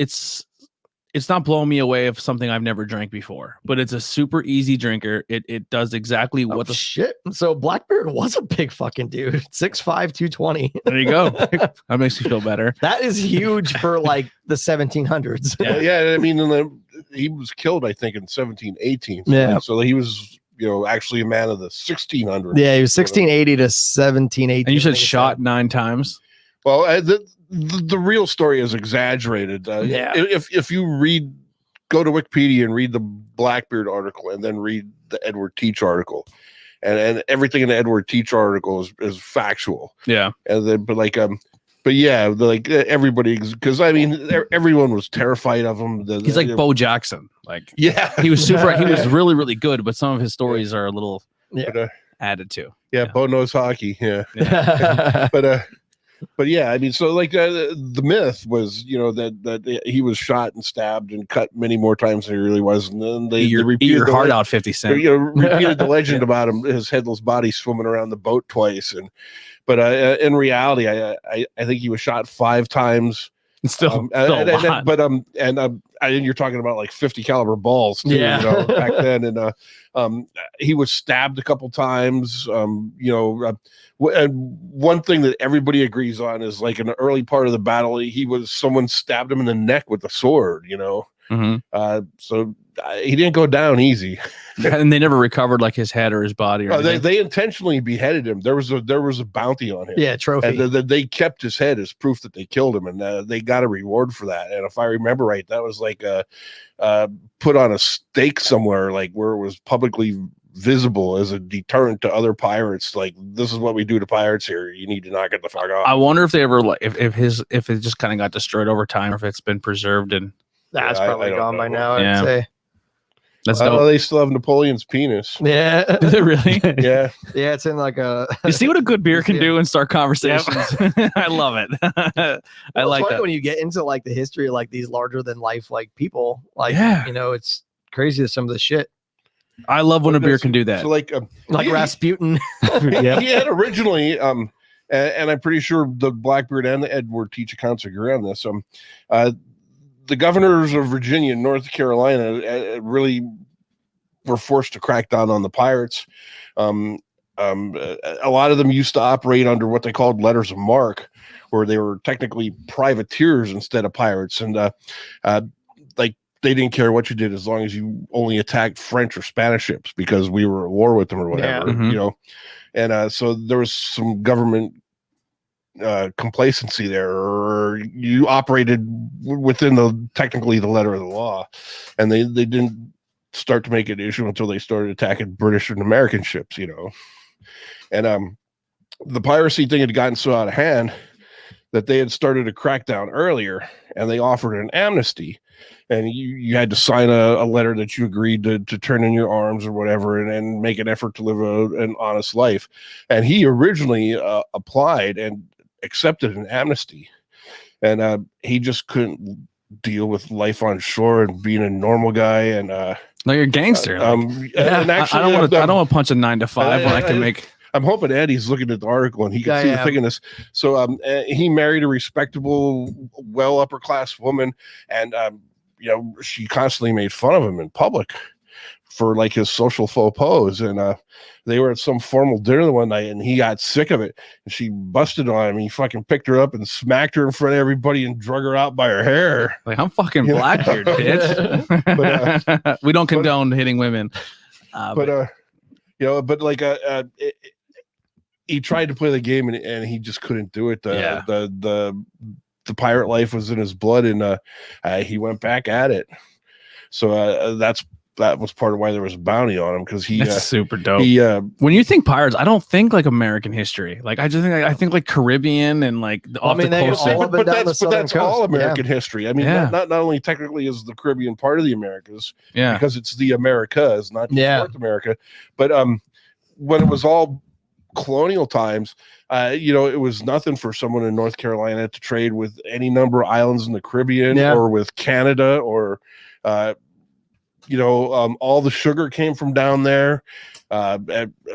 not blowing me away of something I've never drank before, but it's a super easy drinker. It does exactly what shit. So Blackbeard was a big fucking dude. 6'5", 220. There you go. That makes me feel better. That is huge for like the 1700s. Yeah. I mean, he was killed, I think, in 1718. Yeah. So he was, actually a man of the 1600s. Yeah, he was 1680 to 1718. And you said shot 9 times. Well, the real story is exaggerated. If you go to Wikipedia and read the Blackbeard article and then read the Edward Teach article, and everything in the Edward Teach article is factual. Yeah. And then, like everybody, because I mean, everyone was terrified of him. He's like Bo Jackson. Like, yeah, he was he was really, really good, but some of his stories are a little added to. Yeah, Bo knows hockey. Yeah. But yeah, I mean, so like the myth was, that he was shot and stabbed and cut many more times than he really was, and then they repeated your heart out 50 Cent. Repeated the legend about him, his headless body swimming around the boat twice, but in reality, I think he was shot 5 times. Still, and you're talking about like 50 caliber balls too, back then, and he was stabbed a couple times, and one thing that everybody agrees on is like in the early part of the battle, someone stabbed him in the neck with a sword, so he didn't go down easy. And they never recovered like his head or his body. They intentionally beheaded him. There was a bounty on him. Yeah, trophy. And they kept his head as proof that they killed him, and they got a reward for that. And if I remember right, that was like put on a stake somewhere, like where it was publicly visible as a deterrent to other pirates. Like, this is what we do to pirates here. You need to knock it the fuck off. I wonder if they ever if it just kind of got destroyed over time, or if it's been preserved and that's probably gone by now. I'd say. That's they still have Napoleon's penis. Yeah. Is it really? Yeah. Yeah, it's in like a. You see what a good beer can do and start conversations. I love it. I like that. When you get into like the history of like these larger than life like people, like it's crazy to some of the shit. I love when a beer can do that. So like Rasputin. He had originally, and I'm pretty sure the Blackbeard and the Edward Teach accounts agree on this. The governors of Virginia and North Carolina really were forced to crack down on the pirates. A lot of them used to operate under what they called letters of marque, where they were technically privateers instead of pirates. And like they didn't care what you did as long as you only attacked French or Spanish ships, because we were at war with them or whatever, Yeah. And so there was some government complacency there, or you operated within technically the letter of the law, and they didn't start to make an issue until they started attacking British and American ships, and the piracy thing had gotten so out of hand that they had started a crackdown earlier, and they offered an amnesty, and you had to sign a letter that you agreed to turn in your arms or whatever, and make an effort to live an honest life. And he originally applied and accepted an amnesty, and he just couldn't deal with life on shore and being a normal guy. And like you're a gangster. and actually, I don't want to punch a 9 to 5 when I can make. I'm hoping Eddie's looking at the article and he can see the thing in this. So he married a respectable, well upper class woman, and she constantly made fun of him in public for like his social faux pas. And they were at some formal dinner one night, and he got sick of it, and she busted on him. He fucking picked her up and smacked her in front of everybody and drug her out by her hair. Like, I'm fucking Blackbeard, bitch. But, we don't condone hitting women. He tried to play the game, and he just couldn't do it. The pirate life was in his blood, and he went back at it. So that was part of why there was a bounty on him, because that's super dope. When you think pirates, I don't think like American history. Like I think like Caribbean and like off the coast. But that's all American history. I mean, not only technically is the Caribbean part of the Americas, because it's the Americas, not just North America, but when it was all colonial times, it was nothing for someone in North Carolina to trade with any number of islands in the Caribbean or with Canada, or all the sugar came from down there.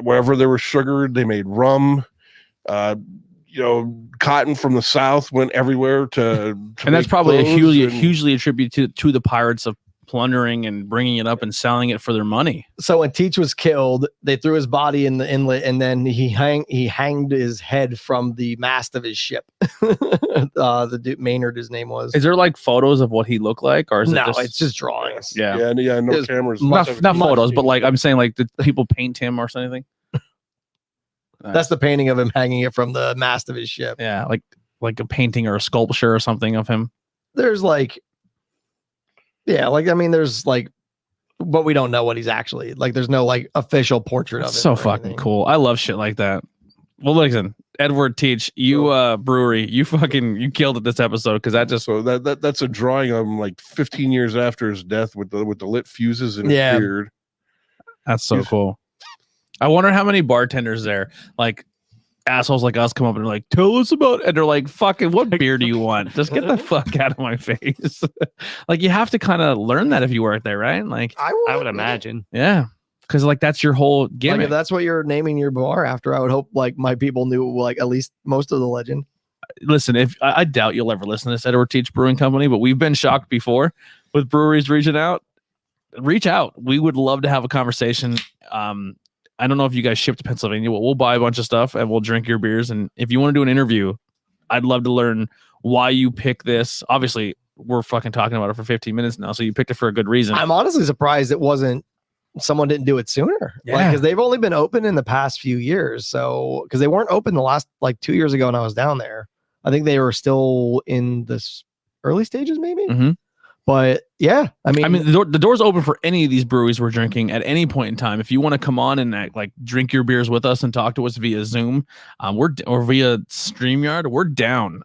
Wherever there was sugar, they made rum. Cotton from the South went everywhere to and that's probably hugely attributed to the pirates of plundering and bringing it up and selling it for their money. So when Teach was killed, they threw his body in the inlet, and then he hanged his head from the mast of his ship. The dude, Maynard, his name was. Is there like photos of what he looked like, or is it's just drawings? No cameras. Not photos, but like I'm saying, like did people paint him or something? That's the painting of him hanging it from the mast of his ship. Yeah, like a painting or a sculpture or something of him. There's there's but we don't know what he's actually like. There's no like official portrait of him. So fucking cool. I love shit like that. Well, listen, Edward Teach, you brewery, you killed it this episode, because that's a drawing of him like 15 years after his death with the lit fuses in his beard. That's so cool. I wonder how many bartenders there, like assholes like us, come up and are like, tell us about, and they're like, fucking, what beer do you want? Just get the fuck out of my face. Like, you have to kind of learn that if you work there, right? Like, I would imagine. Yeah. Because like that's your whole gimmick. Like, if that's what you're naming your bar after, I would hope like my people knew like at least most of the legend. Listen, if I doubt you'll ever listen to this Edward Teach Brewing Company, but we've been shocked before with breweries reaching out. Reach out. We would love to have a conversation. I don't know if you guys ship to Pennsylvania. We'll buy a bunch of stuff and we'll drink your beers. And if you want to do an interview, I'd love to learn why you pick this. Obviously, we're fucking talking about it for 15 minutes now, so you picked it for a good reason. I'm honestly surprised someone didn't do it sooner. Because they've only been open in the past few years. So, because they weren't open the last 2 years ago when I was down there. I think they were still in the early stages, maybe. Mm-hmm. But yeah, I mean, the door's open for any of these breweries we're drinking at any point in time. If you want to come on and drink your beers with us and talk to us via Zoom, or via StreamYard, we're down.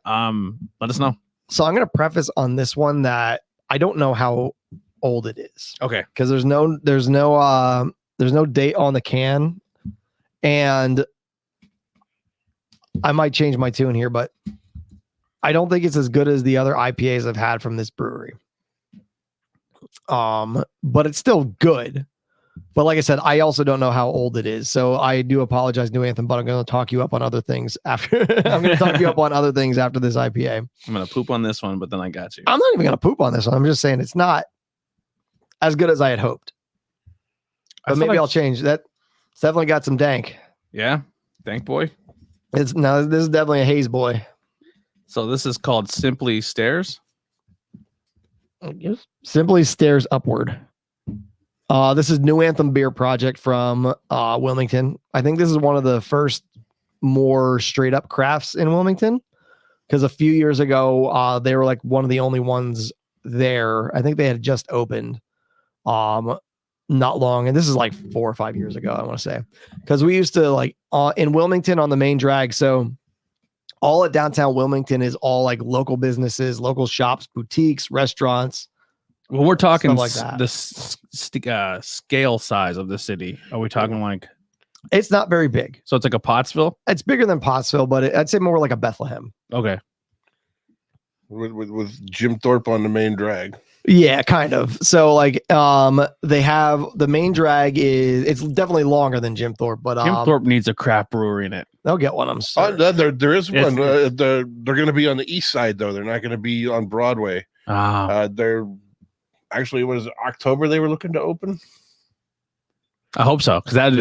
Let us know. So I'm going to preface on this one that I don't know how old it is. Okay, because there's no date on the can, and I might change my tune here, but I don't think it's as good as the other IPAs I've had from this brewery. But it's still good. But like I said, I also don't know how old it is. So I do apologize, New Anthem, but I'm going to talk you up on other things after. I'm going to talk you up on other things after this IPA. I'm going to poop on this one, but then I got you. I'm not even going to poop on this one. I'm just saying it's not as good as I had hoped. But maybe I'll change that. It's definitely got some dank. Yeah. Dank boy. This is definitely a haze boy. So this is called Simply Stairs. Simply Stairs Upward. This is New Anthem Beer Project from Wilmington. I think this is one of the first more straight up crafts in Wilmington. Because a few years ago, they were like one of the only ones there. I think they had just opened not long. And this is like 4 or 5 years ago, I want to say. Because we used to like in Wilmington on the main drag. So all at downtown Wilmington is all like local businesses, local shops, boutiques, restaurants. Well, we're talking Stuff like that. the scale size of the city. Are we talking like? It's not very big. So it's like a Pottsville? It's bigger than Pottsville, but I'd say more like a Bethlehem. Okay. With Jim Thorpe on the main drag. Yeah, kind of. So like they have the main drag it's definitely longer than Jim Thorpe, but Jim Thorpe needs a craft brewery in it. they'll get one. I'm sorry. There is one. They're going to be on the east side though. They're not going to be on Broadway. They're actually, what is it, October they were looking to open? I hope so, because that'd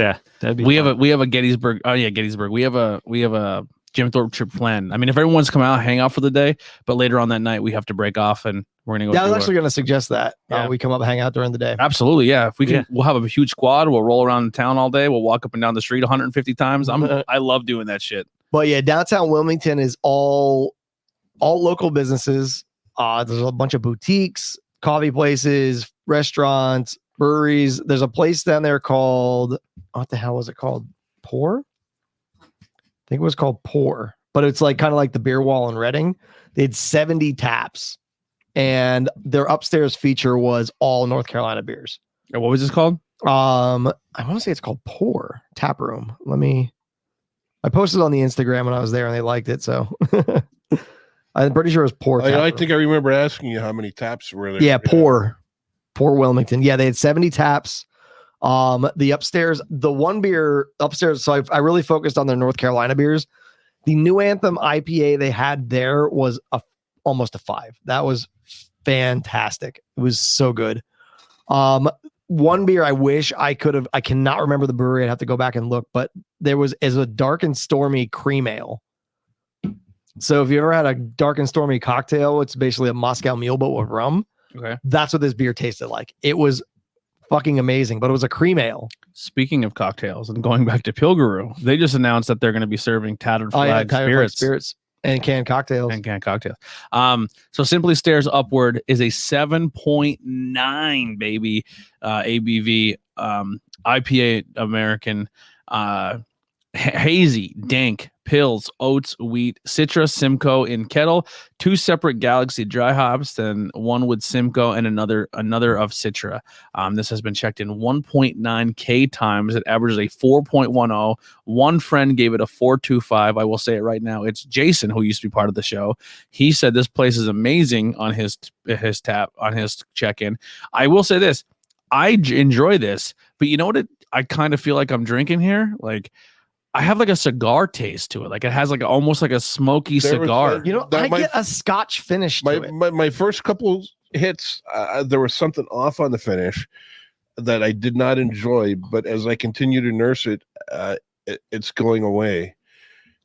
be. We have a Gettysburg. Oh yeah, Gettysburg. We have a Jim Thorpe trip planned. I mean, if everyone's come out, hang out for the day, but later on that night we have to break off and we're gonna go. Yeah, I was actually gonna suggest that we come up and hang out during the day. Absolutely, yeah. If we can, we'll have a huge squad. We'll roll around town all day. We'll walk up and down the street 150 times. I love doing that shit. But yeah, downtown Wilmington is all local businesses. There's a bunch of boutiques, coffee places, restaurants, breweries. There's a place down there called, what the hell was it called? Pour? I think it was called Pour, but it's like kind of like the beer wall in Reading. They had 70 taps, and their upstairs feature was all North Carolina beers. And what was this called? I want to say it's called Pour Tap Room. I posted on the Instagram when I was there, and they liked it. So I'm pretty sure it was Pour. I think I remember asking you how many taps were there. Yeah, Pour Wilmington. Yeah, they had 70 taps. The upstairs, the one beer upstairs. So I really focused on their North Carolina beers. The New Anthem IPA they had there was almost a 5. That was fantastic. It was so good. One beer I wish I could have, I cannot remember the brewery. I'd have to go back and look, but there was a Dark and Stormy cream ale. So if you ever had a Dark and Stormy cocktail, it's basically a Moscow Mule, but with rum. Okay. That's what this beer tasted like. It was fucking amazing, but it was a cream ale. Speaking of cocktails and going back to Pilguru, they just announced that they're going to be serving Tattered Flag spirits and canned cocktails. So Simply Stairs Upward is a 7.9 baby ABV IPA American hazy, dank, pills, oats, wheat, Citra, Simcoe in kettle, 2 separate Galaxy dry hops, then one with Simcoe and another of Citra. This has been checked in 1.9K times. It averages a 4.10. One friend gave it a 4.25. I will say it right now. It's Jason, who used to be part of the show. He said this place is amazing on his check-in. I will say this. I enjoy this, but you know what? I kind of feel like I'm drinking here. Like, I have like a cigar taste to it. Like it has like almost like a smoky cigar. I get a Scotch finish to it. My first couple hits, there was something off on the finish that I did not enjoy. But as I continue to nurse it, it's going away.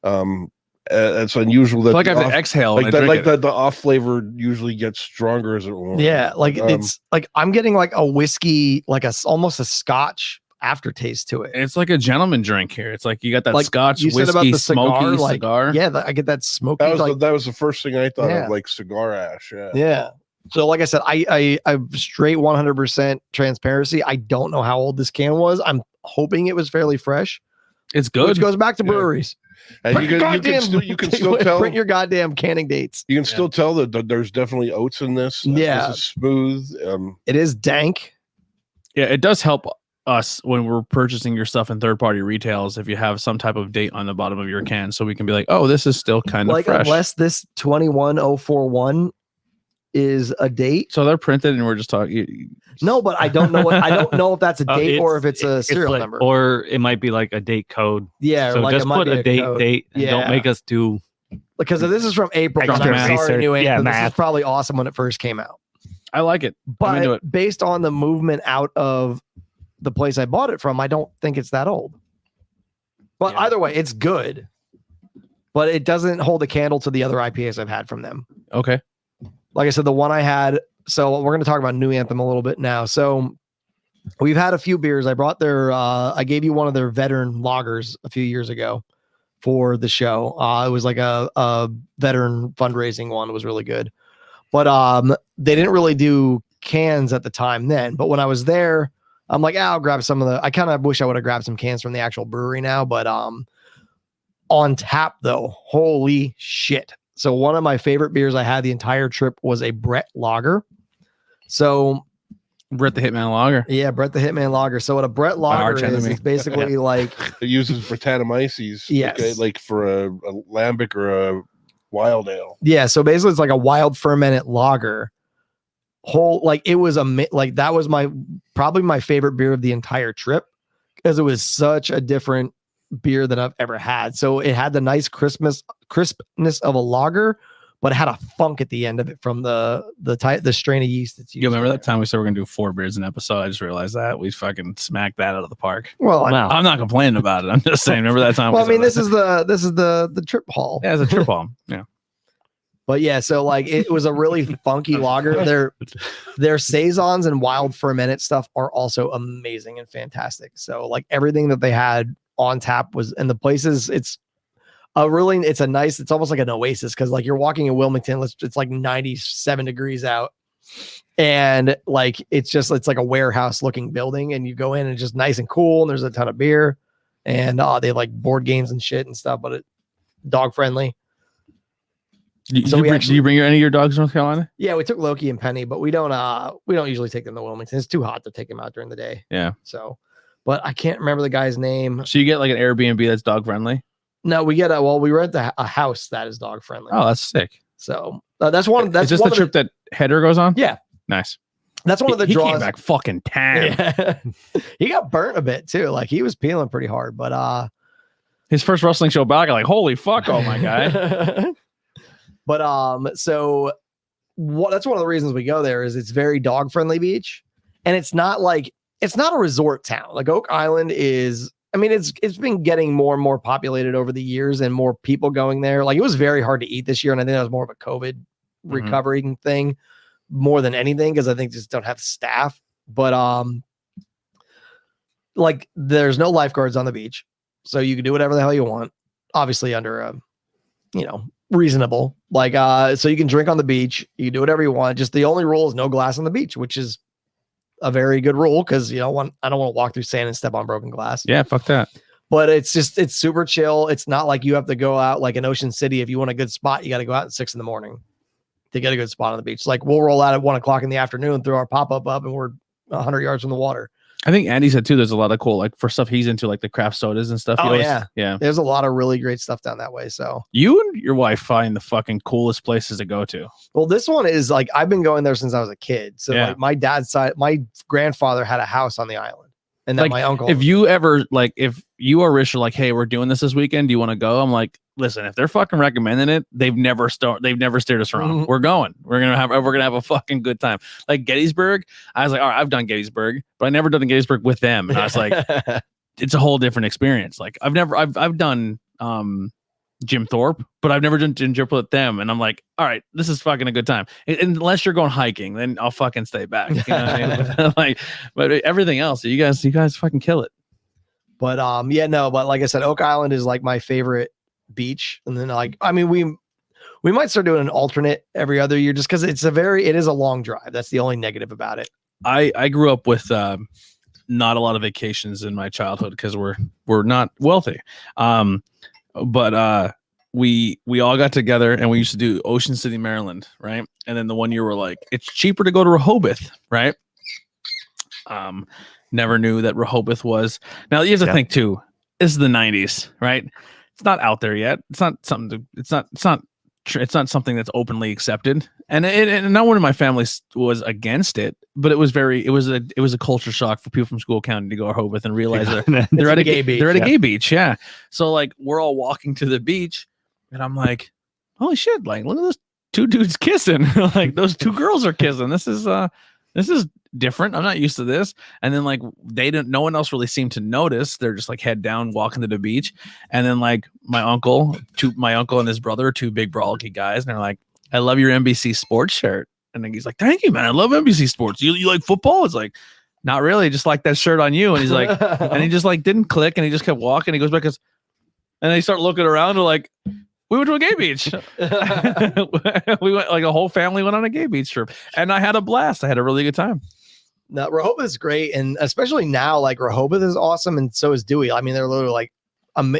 It's unusual that I have to exhale. The off flavor usually gets stronger as it warms. Yeah, like it's like I'm getting like a whiskey, like almost a Scotch aftertaste to it. It's like a gentleman drink here. It's like you got that like Scotch you whiskey, said about the smoky cigar. Yeah, I get that smoky. That was the first thing I thought of, like cigar ash. Yeah. So like I said, I straight 100% transparency. I don't know how old this can was. I'm hoping it was fairly fresh. It's good. Which goes back to breweries. And you can still tell. Print your goddamn canning dates. You can still tell that there's definitely oats in this. Yeah, this is smooth. It is dank. Yeah, it does help us when we're purchasing your stuff in third-party retails if you have some type of date on the bottom of your can, so we can be like, oh, this is still kind of fresh. Unless this 21041 is a date, so they're printed and we're just talking. No, but I don't know I don't know if that's a date or if it's a serial number, or it might be like a date code. Yeah, so just put a date. And don't make us do, because if this is from April. I'm sorry, New England, this is probably awesome when it first came out. I like it, but based on the movement out of the place I bought it from, I don't think it's that old. But either way, it's good. But it doesn't hold a candle to the other IPAs I've had from them. Okay. Like I said, the one I had, so we're going to talk about New Anthem a little bit now. So we've had a few beers. I brought I gave you one of their veteran lagers a few years ago. for the show. It was like a veteran fundraising one. It was really good. But they didn't really do cans at the time then. But when I was there, I'm like, I'll grab some of the. I kind of wish I would have grabbed some cans from the actual brewery now. But on tap though, holy shit! So one of my favorite beers I had the entire trip was a Bret Lager. So Bret the Hitman Lager. yeah, Bret the Hitman Lager. So what a Bret Lager is, it's basically like It uses Brettanomyces. Yes. Like for a lambic or a wild ale. yeah. So basically, it's like a wild fermented lager. It was that was probably my favorite beer of the entire trip because it was such a different beer than I've ever had. So it had the nice crispness of a lager, but it had a funk at the end of it from the strain of yeast that's used. You remember that time we said we're gonna do 4 beers an episode? I just realized that we fucking smacked that out of the park. Well, Wow. I'm not complaining about it. I'm just saying. Remember that time? well, I we mean, said this is the trip haul. yeah, it's a trip bomb. Yeah. But yeah, so like it was a really funky lager. Their saisons and wild fermented stuff are also amazing and fantastic. So like everything that they had on tap was, and the places it's almost like an oasis because like you're walking in Wilmington, it's like 97 degrees out, and like it's like a warehouse looking building, and you go in and it's just nice and cool, and there's a ton of beer, and they have like board games and shit and stuff, but it dog friendly. Do So do you bring any of your dogs to North Carolina? Yeah, we took Loki and Penny, but we don't usually take them to Wilmington. It's too hot to take them out during the day. Yeah. So, but I can't remember the guy's name. So you get like an Airbnb that's dog friendly. No, we rent a house that is dog friendly. Oh, that's sick. So that's one. That's is this one the trip that Header goes on? Yeah, Nice. that's one of the he draws. came back fucking tan. Yeah. He got burnt a bit too. Like he was peeling pretty hard, but His first wrestling show back, I'm like, holy fuck, oh my guy. But so that's one of the reasons we go there is it's very dog friendly beach, and it's not a resort town. Like Oak Island is. I mean, it's been getting more and more populated over the years, and more people going there. Like it was very hard to eat this year, and I think that was more of a COVID recovery thing more than anything because I think just don't have staff. But like there's no lifeguards on the beach, so you can do whatever the hell you want. Obviously under reasonable. Like so you can drink on the beach, you can do whatever you want. Just the only rule is no glass on the beach, which is a very good rule because I don't want to walk through sand and step on broken glass. Yeah, fuck that. But it's super chill. It's not like you have to go out like in Ocean City. If you want a good spot, you got to go out at 6 a.m. to get a good spot on the beach. Like we'll roll out at 1 o'clock in the afternoon, throw our pop-up up, and we're 100 yards from the water. I think Andy said too, there's a lot of cool, like for stuff he's into, like the craft sodas and stuff. Oh, yeah. Yeah. There's a lot of really great stuff down that way. So You and your wife find the fucking coolest places to go to. well, this one is like I've been going there since I was a kid. So Yeah. like my dad's side, my grandfather had a house on the island, and then Like, my uncle. If you ever if you or Rich are like, hey, we're doing this weekend, do you want to go? I'm like, listen, if they're fucking recommending it, they've never steered us wrong. Mhm. We're going. We're gonna have a fucking good time. Like Gettysburg, I was like, all right, I've done Gettysburg, but I never done Gettysburg with them. And I was like, it's a whole different experience. Like I've done Jim Thorpe, but I've never done Jim Thorpe with them. And I'm like, all right, this is fucking a good time. Unless you're going hiking, then I'll fucking stay back. You know what I mean? Like, but everything else, you guys fucking kill it. But but like I said, Oak Island is like my favorite beach. And then like, I mean, we might start doing an alternate every other year just because it is a long drive. That's the only negative about it. I grew up with not a lot of vacations in my childhood because we're not wealthy. But we all got together and we used to do Ocean City, Maryland, right? And then the one year we're like, it's cheaper to go to Rehoboth, right? Never knew that Rehoboth was. Now you have to think too. This is the 90s, right? It's not out there yet. It's not something. It's not something that's openly accepted. And no one in my family was against it, but it was a culture shock for people from School County to go to Rehoboth and realize they're at a gay beach. They're at a gay beach, yeah. So like we're all walking to the beach, and I'm like, holy shit! Like look at those 2 dudes kissing. Like those 2 girls are kissing. This is different. I'm not used to this. And then like no one else really seemed to notice. They're just like head down walking to the beach. And then like my uncle and his brother are 2 big brawly guys, and they're like, I love your NBC sports shirt. And then he's like, thank you, man. I love NBC sports. You like football? It's like, not really, just like that shirt on you. And he's like, and he just like didn't click, and he just kept walking. He goes back, goes, And they start looking around. They're like, we went to a gay beach. We went, like a whole family went on a gay beach trip. And I had a blast. I had a really good time. No, Rehoboth is great. And especially now, like Rehoboth is awesome. And so is Dewey. I mean, they're literally like,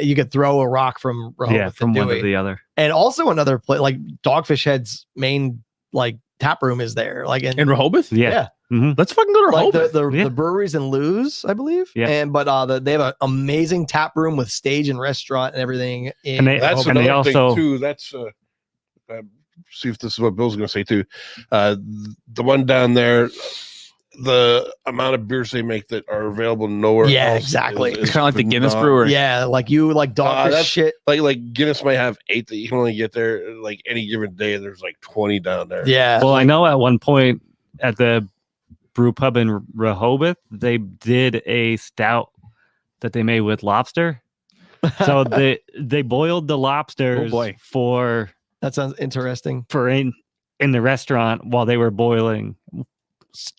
you could throw a rock from Rehoboth from to one Dewey. to the other. And also another place, like Dogfish Head's main like tap room is there. Like in Rehoboth? Yeah. Mm-hmm. Let's fucking go to like Rehoboth. the breweries in Lewes, I believe. Yeah. But they have an amazing tap room with stage and restaurant and everything. And That's and they another also thing too. That's see if this is what Bill's going to say too. The one down there, the amount of beers they make that are available nowhere. Yeah, else exactly. It's kind of like the Guinness phenomenal. Brewery. Yeah, like you like Dogfish that's- shit. Like Guinness might have 8 that you can only get there. Like any given day, there's like 20 down there. Yeah. well, I know at one point at the brew pub in Rehoboth, they did a stout that they made with lobster. So they boiled the lobsters for That sounds interesting. in the restaurant while they were boiling.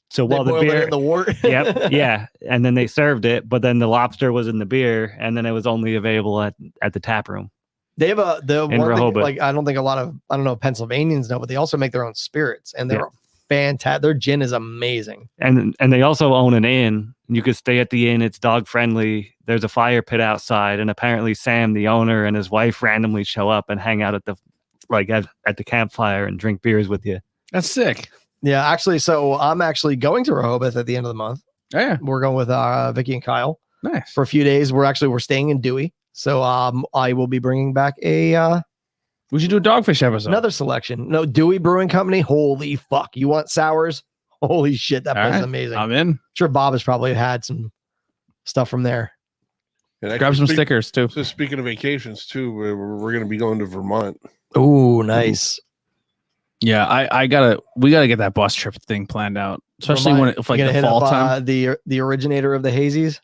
So while the boiled it beer in the wort. yep, yeah, and then they served it, but then the lobster was in the beer, and then it was only available at the tap room. They have the In one thing, Rehoboth. like I don't think a lot of Pennsylvanians know, but they also make their own spirits, and they're fantastic. Their gin is amazing. And they also own an inn. You could stay at the inn. It's dog friendly. There's a fire pit outside, and apparently Sam, the owner, and his wife randomly show up and hang out at the at the campfire and drink beers with you. That's sick. Yeah, actually, so I'm actually going to Rehoboth at the end of the month. Oh, yeah. We're going with Vicky and Kyle Nice. for a few days. We're staying in Dewey, so I will be bringing back We should do a Dogfish episode. another selection. No, Dewey Brewing Company. Holy fuck! You want sours? Holy shit, that All place is right. amazing. I'm in. Sure, Bob has probably had some stuff from there. And Grab some actually, stickers too. So speaking of vacations too, we're going to be going to Vermont. Ooh, nice. Yeah, we gotta get that bus trip thing planned out, especially when it's like You gonna the hit fall up, time. the originator of the hazies.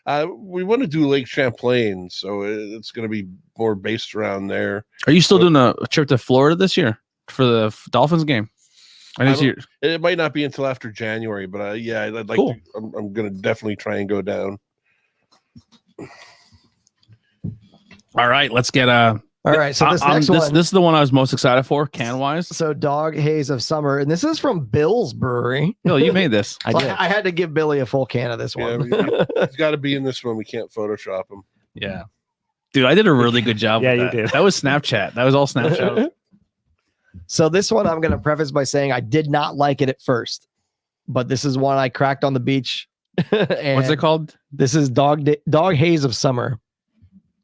We want to do Lake Champlain, so it's going to be more based around there. Are you still doing a trip to Florida this year for the Dolphins game? I I need to. It might not be until after January, but yeah, I'd like Cool. to. I'm going to definitely try and go down. All right, let's get All right, so this next one. This is the one I was most excited for, can wise. So Dog Haze of Summer, and this is from Bill's Brewery. Bill, you made this. I So did. I had to give Billy a full can of this Yeah, one. it's got to be in this one. We can't Photoshop them. Yeah, dude, I did a really good job. Yeah, with you that. did. That was Snapchat. That was all Snapchat. So this one I'm going to preface by saying I did not like it at first, but this is one I cracked on the beach. And What's it called? This is Dog Haze of Summer.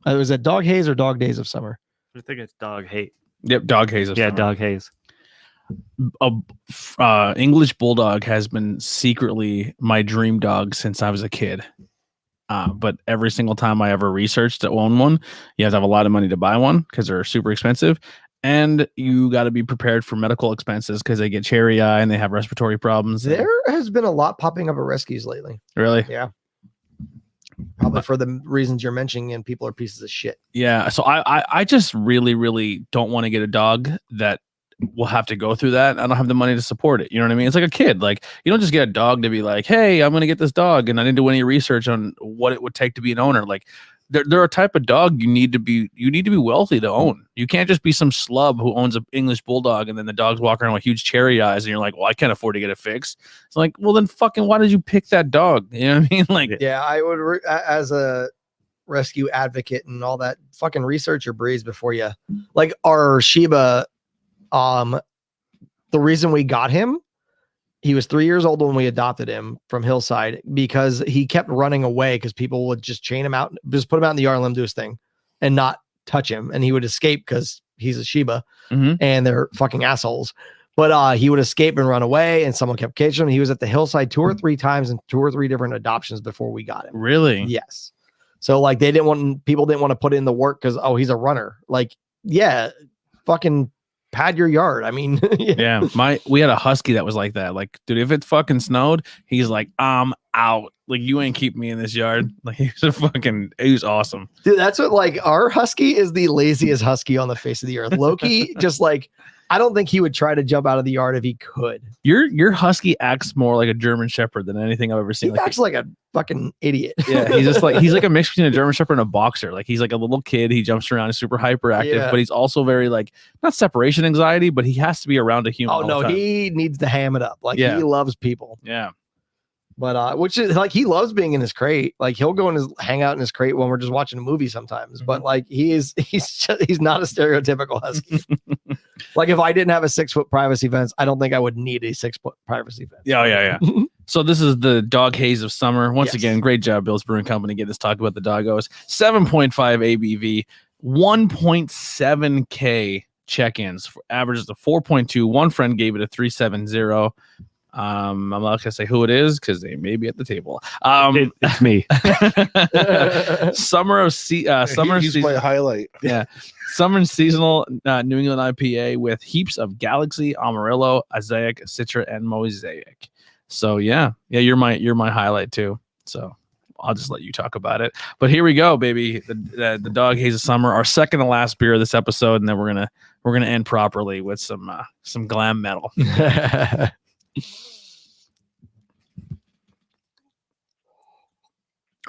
Was it Dog Haze or Dog Days of Summer? I think it's dog hate. Yep, Dog Haze. of Yeah, Summer. dog haze. English Bulldog has been secretly my dream dog since I was a kid. But every single time I ever researched to own one, you have to have a lot of money to buy one because they're super expensive. And you got to be prepared for medical expenses because they get cherry eye and they have respiratory problems. There has been a lot popping up at rescues lately. Really? Yeah. Probably for the reasons you're mentioning, and people are pieces of shit. Yeah. So I just really, really don't want to get a dog that will have to go through that. I don't have the money to support it. You know what I mean? It's like a kid. Like, you don't just get a dog to be like, hey, I'm going to get this dog. And I didn't do any research on what it would take to be an owner. Like, they're a type of dog you need to be wealthy to own. You can't just be some slub who owns an English Bulldog and then the dog's walking around with huge cherry eyes and you're like, well, I can't afford to get it fixed. It's like, well, then fucking why did you pick that dog? You know what I mean? Like, Yeah, I would, as a rescue advocate and all that, fucking research your breeds before you, like our Shiba. The reason we got him, he was 3 years old when we adopted him from Hillside because he kept running away because people would just chain him out, just put him out in the yard and let him do his thing and not touch him. And he would escape because he's a Shiba and they're fucking assholes. But he would escape and run away and someone kept catching him. He was at the Hillside 2 or 3 times and 2 or 3 different adoptions before we got him. really? Yes. So like people didn't want to put in the work because, oh, he's a runner. Like, yeah, fucking pad your yard. I mean, Yeah, we had a husky that was like that. Like, dude, if it fucking snowed, he's like, I'm out. Like, you ain't keep me in this yard. Like, he was awesome. dude, that's what, like, our husky is the laziest husky on the face of the earth. Loki just like I don't think he would try to jump out of the yard if he could. Your husky acts more like a German Shepherd than anything I've ever seen. He acts like a fucking idiot. Yeah, he's like a mix between a German Shepherd and a boxer. Like he's like a little kid. He jumps around, he's super hyperactive, but he's also very like not separation anxiety, but he has to be around a human. Oh no, he needs to ham it up. Like he loves people. Yeah. But which is like he loves being in his crate. Like he'll go and hang out in his crate when we're just watching a movie sometimes. But like he's not a stereotypical husky. Like if I didn't have a 6-foot privacy fence, I don't think I would need a 6-foot privacy fence. Yeah. So this is the Dog Haze of Summer. Once again, great job, Bill's Brewing Company. Get us talk about the doggos. 7.5 ABV, 1.7K check-ins. Averages of 4.2. One friend gave it a 3.70. I'm not gonna say who it is because they may be at the table. It's me. He's my highlight. Yeah, summer seasonal New England IPA with heaps of Galaxy, Amarillo, Azaic, Citra, and Mosaic. So yeah, you're my highlight too. So I'll just let you talk about it. But here we go, baby. The Dog Haze of Summer, our second to last beer of this episode, and then we're gonna end properly with some Glam Metal.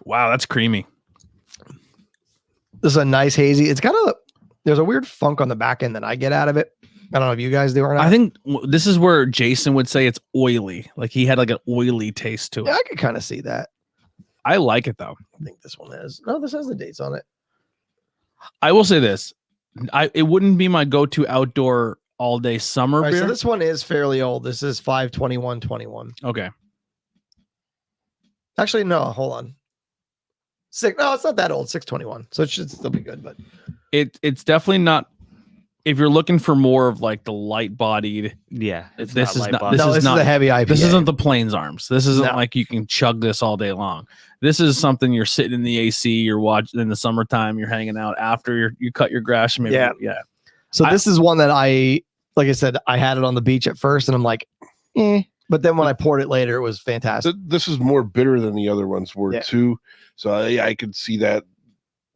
Wow, that's creamy. This is a nice hazy. It's got there's a weird funk on the back end that I get out of it. I don't know if you guys do or not. I think this is where Jason would say it's oily. Like he had like an oily taste to it. Yeah, I could kind of see that. I like it though. I think this one is. No, this has the dates on it. I will say this. It wouldn't be my go-to outdoor all day summer beer. So this one is fairly old. This is 5/21/21. Okay. Actually, no, hold on. No, it's not that old. 6/21. So it should still be good, but it's definitely not. If you're looking for more of like the light bodied, this is a heavy IPA. This isn't the Plains Arms. This isn't like you can chug this all day long. This is something you're sitting in the AC, you're watching in the summertime, you're hanging out after you cut your grass. Maybe, yeah. So this is one that like I said, I had it on the beach at first, and I'm like, but then when I poured it later, it was fantastic. This is more bitter than the other ones were too. So I could see that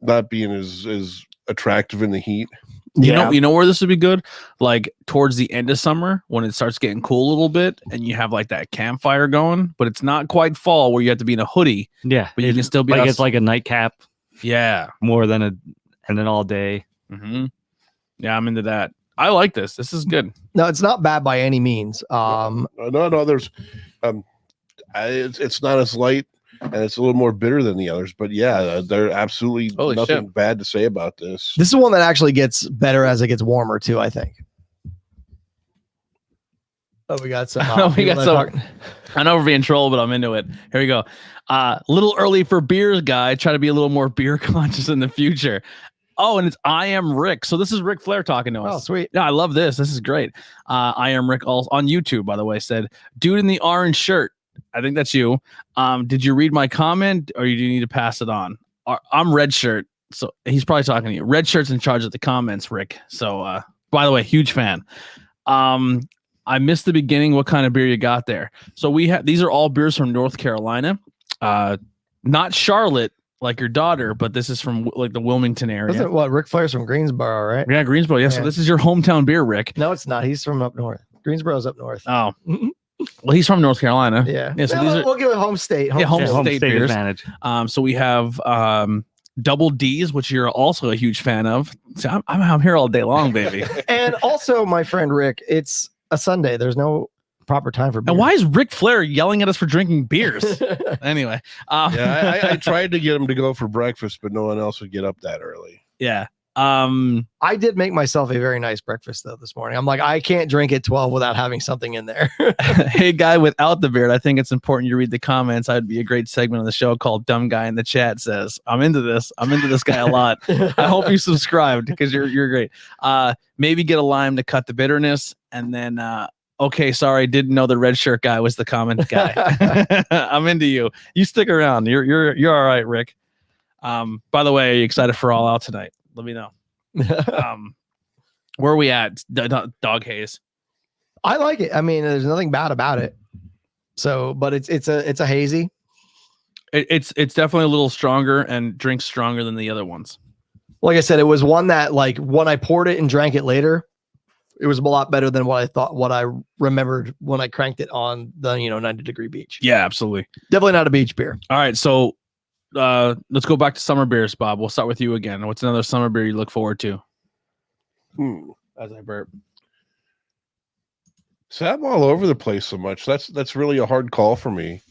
not being as attractive in the heat. You know where this would be good? Like towards the end of summer when it starts getting cool a little bit and you have like that campfire going, but it's not quite fall where you have to be in a hoodie. Yeah. But you can still be like it's like a nightcap. Yeah. More than and then all day. Mm-hmm. Yeah, I'm into that. I like this. This is good. No, it's not bad by any means. No, there's it's not as light and it's a little more bitter than the others, but yeah, there's absolutely nothing bad to say about this. This is one that actually gets better as it gets warmer too, I think. Oh, we got some. I know we're being trolled, but I'm into it. Here we go. A little early for beers, guy. Try to be a little more beer conscious in the future. Oh, and it's I Am Rick. So this is Ric Flair talking to us. Oh, sweet. Yeah, I love this. This is great. I Am Rick also on YouTube, by the way, said, dude in the orange shirt. I think that's you. Did you read my comment or do you need to pass it on? I'm red shirt. So he's probably talking to you. Red shirt's in charge of the comments, Rick. So by the way, huge fan. I missed the beginning. What kind of beer you got there? So these are all beers from North Carolina. Not Charlotte, like your daughter, but this is from like the Wilmington area. Isn't what Ric Flair's from Greensboro, right? Yeah, Greensboro. Yeah. So this is your hometown beer, Rick. No, it's not. He's from up north. Greensboro's up north. Oh, well, he's from North Carolina. Yeah. So we'll give it home state. Home state beers. Advantage. So we have Double D's, which you're also a huge fan of. So I'm here all day long, baby. And also, my friend Rick, it's a Sunday. There's no proper time for beer. And why is Ric Flair yelling at us for drinking beers? Anyway. I tried to get him to go for breakfast, but no one else would get up that early. Yeah. I did make myself a very nice breakfast though this morning. I'm like, I can't drink at 12 without having something in there. Hey, guy without the beard, I think it's important you read the comments. I'd be a great segment on the show called Dumb Guy in the Chat Says. I'm into this guy a lot. I hope you subscribed because you're great. Maybe get a lime to cut the bitterness, and then okay, sorry, didn't know the red shirt guy was the comment guy. I'm into you. You stick around. You're all right, Rick. By the way, are you excited for All Out tonight? Let me know. Where are we at? Dog Haze. I like it. I mean, there's nothing bad about it. So, but it's a hazy. It's definitely a little stronger and drinks stronger than the other ones. Like I said, it was one that like when I poured it and drank it later, It was a lot better than what I remembered when I cranked it on the 90-degree beach. Yeah, absolutely. Definitely not a beach beer. All right, so let's go back to summer beers, Bob. We'll start with you again. What's another summer beer you look forward to? As I burp. So I'm all over the place so much. That's really a hard call for me.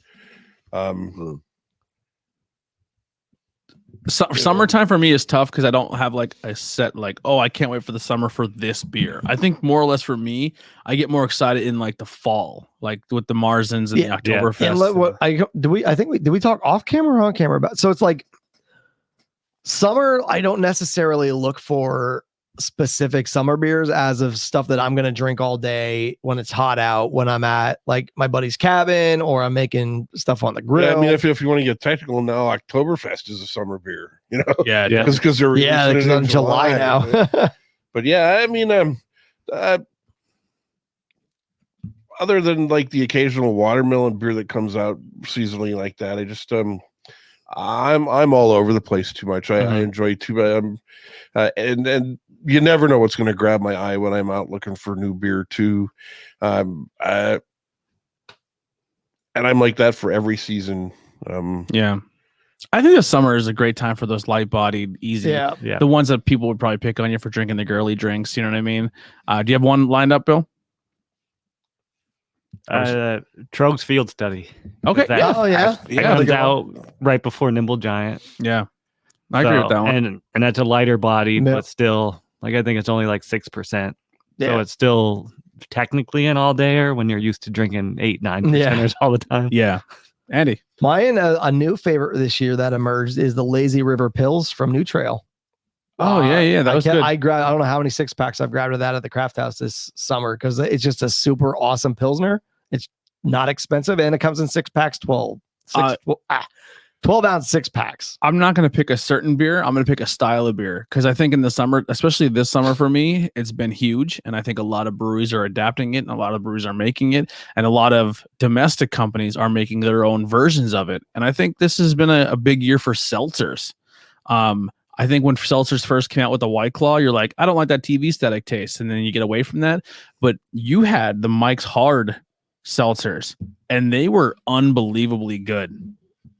Summertime for me is tough because I don't have like a set I can't wait for the summer for this beer. I think more or less for me, I get more excited in like the fall, like with the Marzens and the Oktoberfest. Did we talk off camera or on camera about? So it's like summer. I don't necessarily look for specific summer beers as of stuff that I'm going to drink all day when it's hot out, when I'm at like my buddy's cabin or I'm making stuff on the grill. Yeah, I mean, if you want to get technical now, Oktoberfest is a summer beer, Yeah. Because they're it's in July now. But yeah, I mean, other than like the occasional watermelon beer that comes out seasonally like that, I just I'm all over the place too much. I enjoy too and you never know what's going to grab my eye when I'm out looking for new beer too. And I'm like that for every season. Yeah. I think the summer is a great time for those light-bodied, easy. Yeah. The ones that people would probably pick on you for drinking the girly drinks. You know what I mean? Do you have one lined up, Bill? Troggs Field Study. Okay. It comes out right before Nimble Giant. Yeah. I agree with that one. And that's a lighter body, but still, like, I think it's only like 6%. Yeah. So it's still technically an all-dayer when you're used to drinking 8-9% all the time. Yeah. Andy. Mine, a new favorite this year that emerged is the Lazy River Pills from New Trail. Oh, yeah. That was good. I don't know how many 6-packs I've grabbed of that at the craft house this summer because it's just a super awesome Pilsner. It's not expensive and it comes in 6-packs, 12 ounce 6-packs. I'm not going to pick a certain beer. I'm going to pick a style of beer because I think in the summer, especially this summer for me, it's been huge. And I think a lot of breweries are adapting it and a lot of breweries are making it. And a lot of domestic companies are making their own versions of it. And I think this has been a big year for seltzers. I think when seltzers first came out with the White Claw, you're like, I don't like that TV static taste. And then you get away from that. But you had the Mike's Hard seltzers and they were unbelievably good.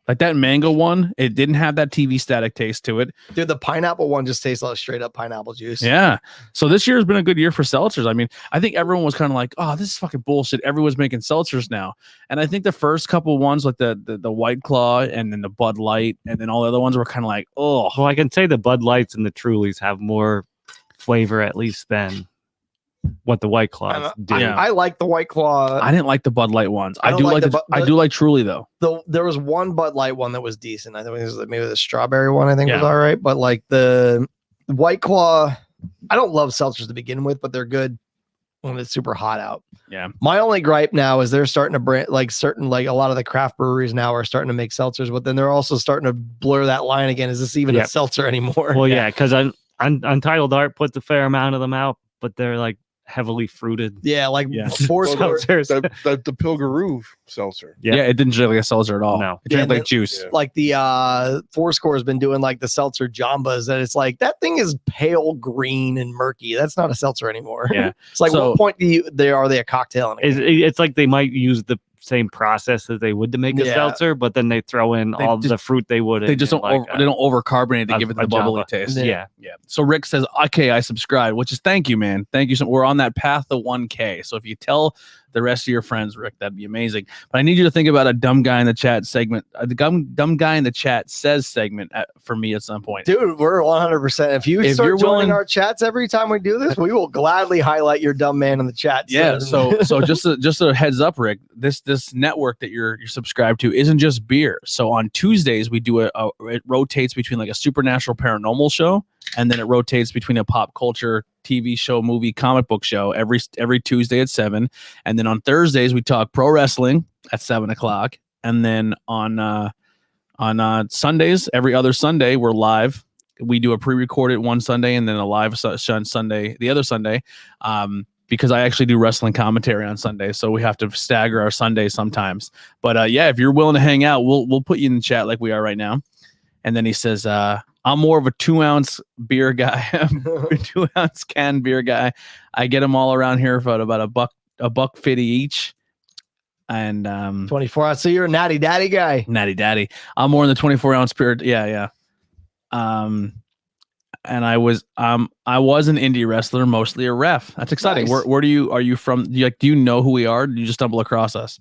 Like that mango one, it didn't have that TV static taste to it. Dude, the pineapple one just tastes like straight up pineapple juice. Yeah. So this year has been a good year for seltzers. I mean, I think everyone was kind of like, oh, this is fucking bullshit. Everyone's making seltzers now. And I think the first couple ones, like the White Claw and then the Bud Light and then all the other ones were kind of like, oh. Well, I can say the Bud Lights and the Trulies have more flavor at least than what the White Claws do. I like the White Claw. I didn't like the Bud Light ones. I do like Truly though. There was one Bud Light one that was decent. I think it was maybe the strawberry one. I think was all right. But like the White Claw, I don't love seltzers to begin with, but they're good when it's super hot out. Yeah. My only gripe now is they're starting to brand like a lot of the craft breweries now are starting to make seltzers, but then they're also starting to blur that line again. Is this even a seltzer anymore? Well, yeah, because Untitled Art puts a fair amount of them out, but they're like heavily fruited. Four seltzers. The Pilgaroo seltzer. Yeah, it didn't drink like a seltzer at all. No, it drank like juice. Yeah. Like the Fourscore has been doing like the seltzer Jambas, and it's like that thing is pale green and murky. That's not a seltzer anymore. Yeah, it's like what point are they a cocktail? It's like they might use the same process that they would to make a seltzer, but then they throw in the fruit they would. They just don't they don't over carbonate to give it the bubbly taste. Yeah. So Rick says, "Okay, I subscribe," which is thank you, man. Thank you. So we're on that path to 1K. So if you tell the rest of your friends, Rick, that'd be amazing. But I need you to think about a dumb guy in the chat segment. The dumb guy in the chat says segment for me at some point. Dude, we're 100%. If you start joining our chats every time we do this, we will gladly highlight your dumb man in the chat. Yeah. So just a heads up, Rick. This network that you're subscribed to isn't just beer. So on Tuesdays we do it rotates between like a supernatural paranormal show, and then it rotates between a pop culture TV show, movie, comic book show every Tuesday at 7. And then on Thursdays we talk pro wrestling at 7:00. And then on Sundays, every other Sunday we're live. We do a pre-recorded one Sunday and then a live Sunday the other Sunday. Because I actually do wrestling commentary on Sunday, so we have to stagger our Sundays sometimes. But if you're willing to hang out, we'll put you in the chat like we are right now. And then he says, I'm more of a 2-ounce beer guy, 2-ounce can beer guy. I get them all around here for about $1.50 each. And 24 ounce. So you're a natty daddy guy. Natty daddy. I'm more in the 24-ounce beer. Yeah. And I was an indie wrestler, mostly a ref. That's exciting. Nice. Where are you from? Do you know who we are? Did you just stumble across us?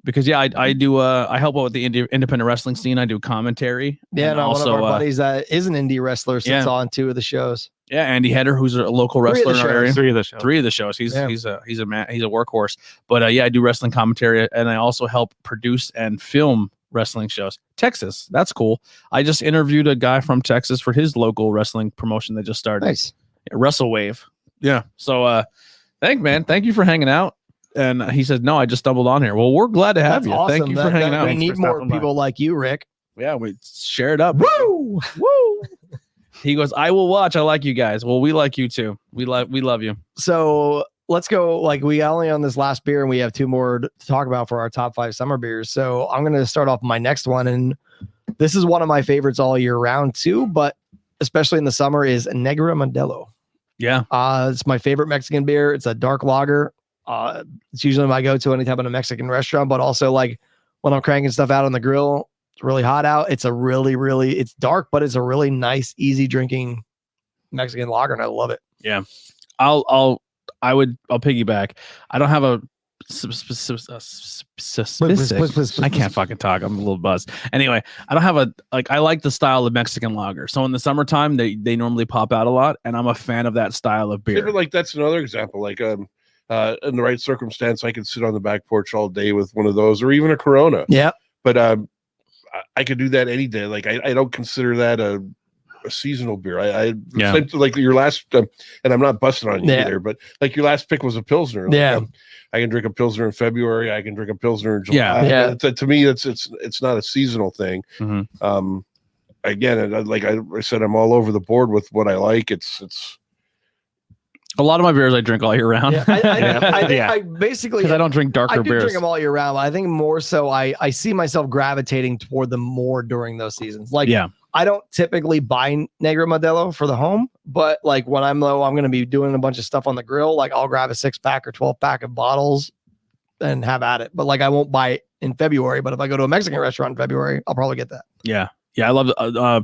Because I do I help out with the independent wrestling scene. I do commentary. Yeah, and no, also, one of our buddies that is an indie wrestler sits yeah. on 2 of the shows. Yeah, Andy Header, who's a local Three of wrestler the in our shows. area. 3 of the shows. 3 of the shows. He's a man. He's a workhorse. But yeah, I do wrestling commentary, and I also help produce and film wrestling shows. Texas, that's cool. I just interviewed a guy from Texas for his local wrestling promotion that just started. Nice. Yeah, Wrestle Wave. Yeah. So thank you for hanging out. And he said, no, I just stumbled on here. Well, we're glad to have That's you. awesome. Thank you for hanging out. We Thanks need for more stopping by. people like you, Rick. Yeah, we share it up. Woo! Woo! He goes, I will watch. I like you guys. Well, we like you too. We love you. So let's go. Like, we only on this last beer, and we have 2 more to talk about for our top 5 summer beers. So I'm going to start off my next one, and this is one of my favorites all year round too, but especially in the summer, is Negra Mondello. Yeah. It's my favorite Mexican beer. It's a dark lager. It's usually my go-to anytime in a Mexican restaurant, but also like when I'm cranking stuff out on the grill. It's really hot out. It's a really, it's dark, but it's a really nice, easy drinking Mexican lager, and I love it. Yeah. I'll piggyback. I don't have a I can't fucking talk. I'm a little buzzed. Anyway, I don't have I like the style of Mexican lager. So in the summertime, they normally pop out a lot, and I'm a fan of that style of beer. Like that's another example. Like in the right circumstance, I could sit on the back porch all day with one of those, or even a Corona. Yeah. But I could do that any day. Like I don't consider that a seasonal beer. Same to, like your last, and I'm not busting on you either, but like your last pick was a Pilsner. Like, I can drink a Pilsner in February. I can drink a Pilsner in July. Yeah. To me, it's not a seasonal thing. Mm-hmm. Again, like I said, I'm all over the board with what I like. It's a lot of my beers I drink all year round. Yeah, I basically, because I don't drink darker I do beers. drink them all year round, but I think more so I see myself gravitating toward them more during those seasons. Like, I don't typically buy Negra Modelo for the home, but like when I'm low, I'm going to be doing a bunch of stuff on the grill. Like I'll grab a 6-pack or 12-pack of bottles and have at it. But like I won't buy it in February. But if I go to a Mexican restaurant in February, I'll probably get that. Yeah. I love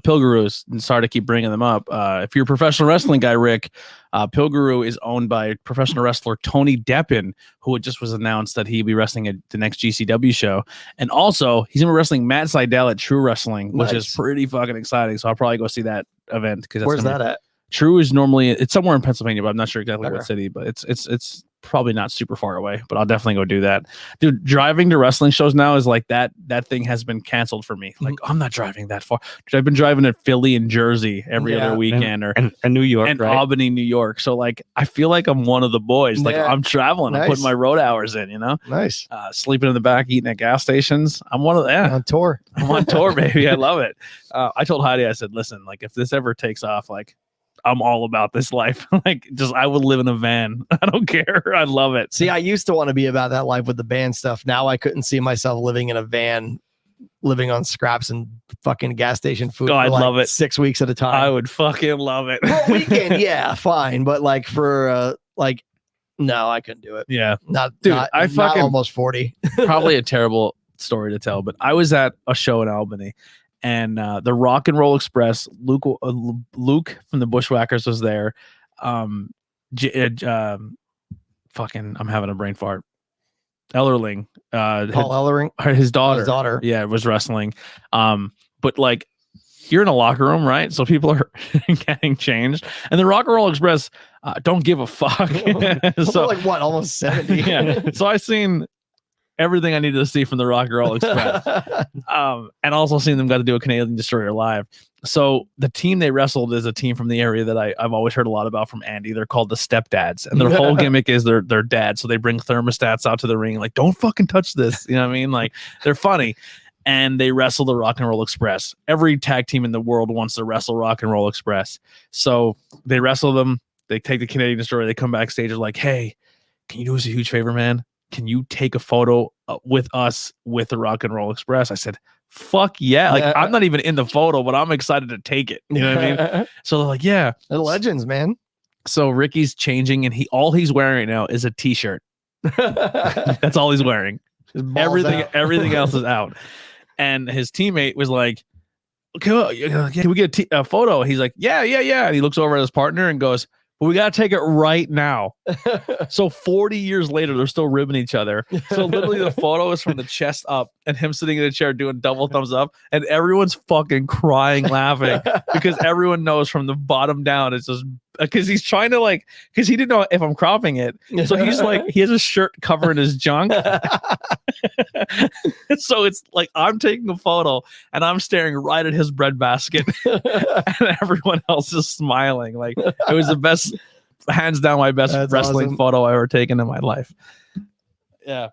Pilgaroos. And sorry to keep bringing them up. If you're a professional wrestling guy, Rick, Pilgaroo is owned by professional wrestler Tony Deppen, who just was announced that he'd be wrestling at the next GCW show. And also, he's going to be wrestling Matt Seidel at True Wrestling, which is pretty fucking exciting. So I'll probably go see that event. Where's that at? True is normally, it's somewhere in Pennsylvania, but I'm not sure exactly what city, but it's probably not super far away, but I'll definitely go do that. Dude, driving to wrestling shows now is like that thing has been canceled for me. Like, I'm not driving that far. Dude, I've been driving to Philly and Jersey every other weekend and New York and right? Albany, New York. So like, I feel like I'm one of the boys. Like I'm traveling. I'm putting my road hours in, Nice. Sleeping in the back, eating at gas stations. I'm one of them. On tour. I'm on tour, baby. I love it. I told Heidi, I said, listen, like if this ever takes off, like I'm all about this life. Like, I would live in a van. I don't care. I love it. See, I used to want to be about that life with the band stuff. Now I couldn't see myself living in a van, living on scraps and fucking gas station food. Oh, I'd love it. 6 weeks at a time. I would fucking love it. For a weekend, yeah, fine. But like for no, I couldn't do it. Yeah. Not almost 40. Probably a terrible story to tell, but I was at a show in Albany. And the Rock and Roll Express, Luke from the Bushwhackers was there. Fucking, I'm having a brain fart. Ellerling, Paul Ellering, his daughter, yeah, was wrestling. But like, you're in a locker room, right? So people are getting changed, and the Rock and Roll Express don't give a fuck. So like what, almost 70? Yeah. So I seen everything I needed to see from the Rock and Roll Express. And also seeing them got to do a Canadian Destroyer live. So the team they wrestled is a team from the area that I've always heard a lot about from Andy. They're called the Stepdads, and their whole gimmick is their dad. So they bring thermostats out to the ring, like, don't fucking touch this. You know what I mean? Like, they're funny. And they wrestle the Rock and Roll Express. Every tag team in the world wants to wrestle Rock and Roll Express. So they wrestle them. They take the Canadian Destroyer. They come backstage. They're like, hey, can you do us a huge favor, man? Can you take a photo with us with the Rock and Roll Express? I said, fuck yeah. Like, I'm not even in the photo, but I'm excited to take it. You know what I mean? So they're like, yeah. They're legends, man. So Ricky's changing, and all he's wearing right now is a t-shirt. That's all he's wearing. Everything else is out. And his teammate was like, okay, can we get a photo? He's like, yeah. And he looks over at his partner and goes, well, we got to take it right now. So 40 years later, they're still ribbing each other. So literally the photo is from the chest up and him sitting in a chair doing double thumbs up. And everyone's fucking crying, laughing because everyone knows from the bottom down, it's just because he's trying to because he didn't know if I'm cropping it. So he's like, he has a shirt covering his junk. So it's like I'm taking a photo and I'm staring right at his bread basket and everyone else is smiling. Like, it was the best, hands down, my best wrestling photo I ever taken in my life. Yeah.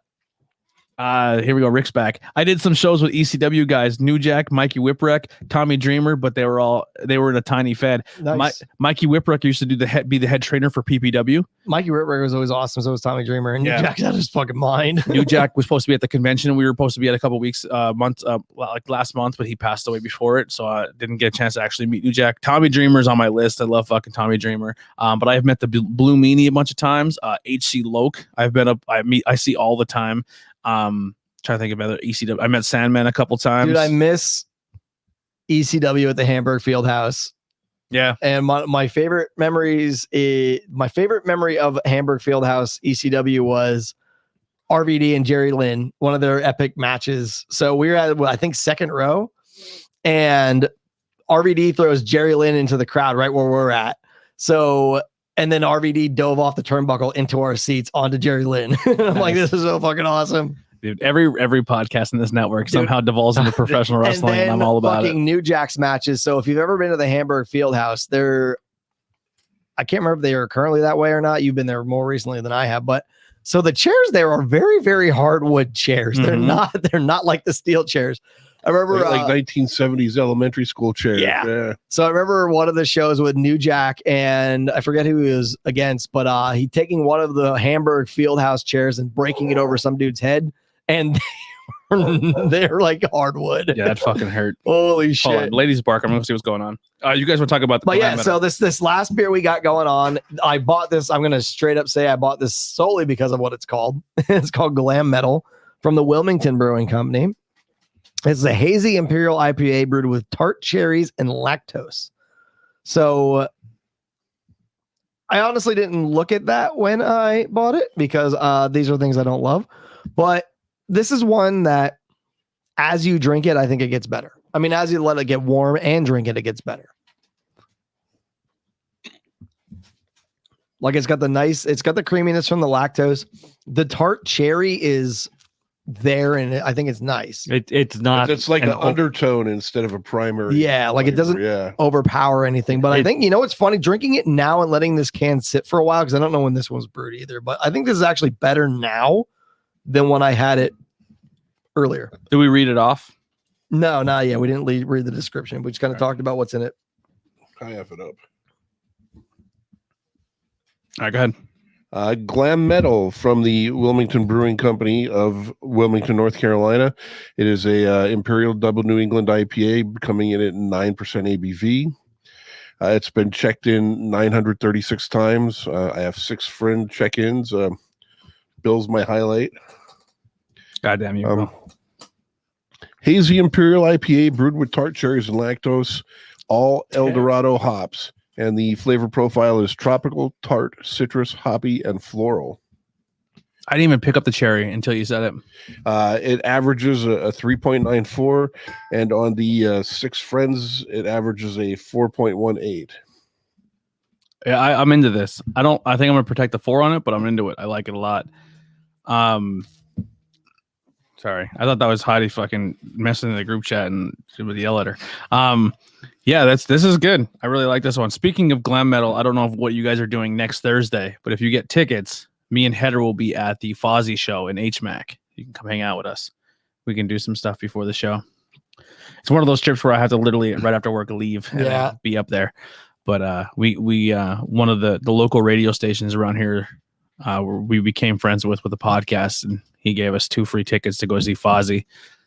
Here we go. Rick's back. I did some shows with ECW guys, New Jack, Mikey Whipwreck, Tommy Dreamer, but they were in a tiny fed. Nice. Mikey Whipwreck used to be the head trainer for PPW. Mikey Whipwreck was always awesome. So was Tommy Dreamer, and New Jack's out of his fucking mind. New Jack was supposed to be at the convention. We were supposed to be at a couple weeks, like last month, but he passed away before it, so I didn't get a chance to actually meet New Jack. Tommy Dreamer's on my list. I love fucking Tommy Dreamer. But I have met the Blue Meanie a bunch of times. HC Loke, I see all the time. Trying to think of other ECW. I met Sandman a couple times. Dude, I miss ECW at the Hamburg Fieldhouse. Yeah. And my favorite memory of Hamburg Fieldhouse ECW was RVD and Jerry Lynn, one of their epic matches. So we were at, I think, second row, and RVD throws Jerry Lynn into the crowd right where we're at. So, and then RVD dove off the turnbuckle into our seats onto Jerry Lynn. I'm like, this is so fucking awesome. Dude, every podcast in this network somehow devolves into professional wrestling, and I'm all about it. New Jack's matches. So if you've ever been to the Hamburg Fieldhouse, I can't remember if they are currently that way or not. You've been there more recently than I have, but so the chairs there are very, very hardwood chairs. Mm-hmm. They're not like the steel chairs. I remember like 1970s elementary school chairs. Yeah. So I remember one of the shows with New Jack, and I forget who he was against, but he taking one of the Hamburg Fieldhouse chairs and breaking it over some dude's head. And they're like hardwood. Yeah, that fucking hurt. Holy shit. Hold on. Ladies bark. I'm gonna see what's going on. You guys want to talk about the But yeah, so this last beer we got going on, I bought this. I'm gonna straight up say I bought this solely because of what it's called. It's called Glam Metal from the Wilmington Brewing Company. It's a hazy imperial IPA brewed with tart cherries and lactose. So I honestly didn't look at that when I bought it because these are things I don't love. But this is one that as you drink it, I think it gets better. I mean, as you let it get warm and drink it, it gets better. Like it's got the creaminess from the lactose. The tart cherry is there, and I think it's nice. It's not. It's like an undertone instead of a primary. Yeah, like it doesn't overpower anything. But I think, it's funny drinking it now and letting this can sit for a while, because I don't know when this one's brewed either. But I think this is actually better now than when I had it earlier. Did we read it off? No, not yet. We didn't read the description. We just kind of talked about what's in it. I have it up. All right, go ahead. Glam Metal from the Wilmington Brewing Company of Wilmington, North Carolina. It is a Imperial Double New England IPA coming in at 9% ABV. It's been checked in 936 times. I have 6 friend check-ins. Bill's my highlight. Goddamn you. Hazy Imperial IPA brewed with tart cherries and lactose, all Eldorado hops. And the flavor profile is tropical, tart, citrus, hoppy, and floral. I didn't even pick up the cherry until you said it. It averages a 3.94, and on the 6 friends, it averages a 4.18. Yeah, I'm into this. I think I'm gonna protect the 4 on it, but I'm into it. I like it a lot. Sorry, I thought that was Heidi fucking messing in the group chat and she would yell at her. Yeah, this is good. I really like this one. Speaking of Glam Metal, I don't know what you guys are doing next Thursday, but if you get tickets, me and Heather will be at the Fozzy show in HMAC. You can come hang out with us. We can do some stuff before the show. It's one of those trips where I have to literally right after work leave and be up there. But we one of the local radio stations around here, we became friends with the podcast, and he gave us 2 free tickets to go see Fozzy.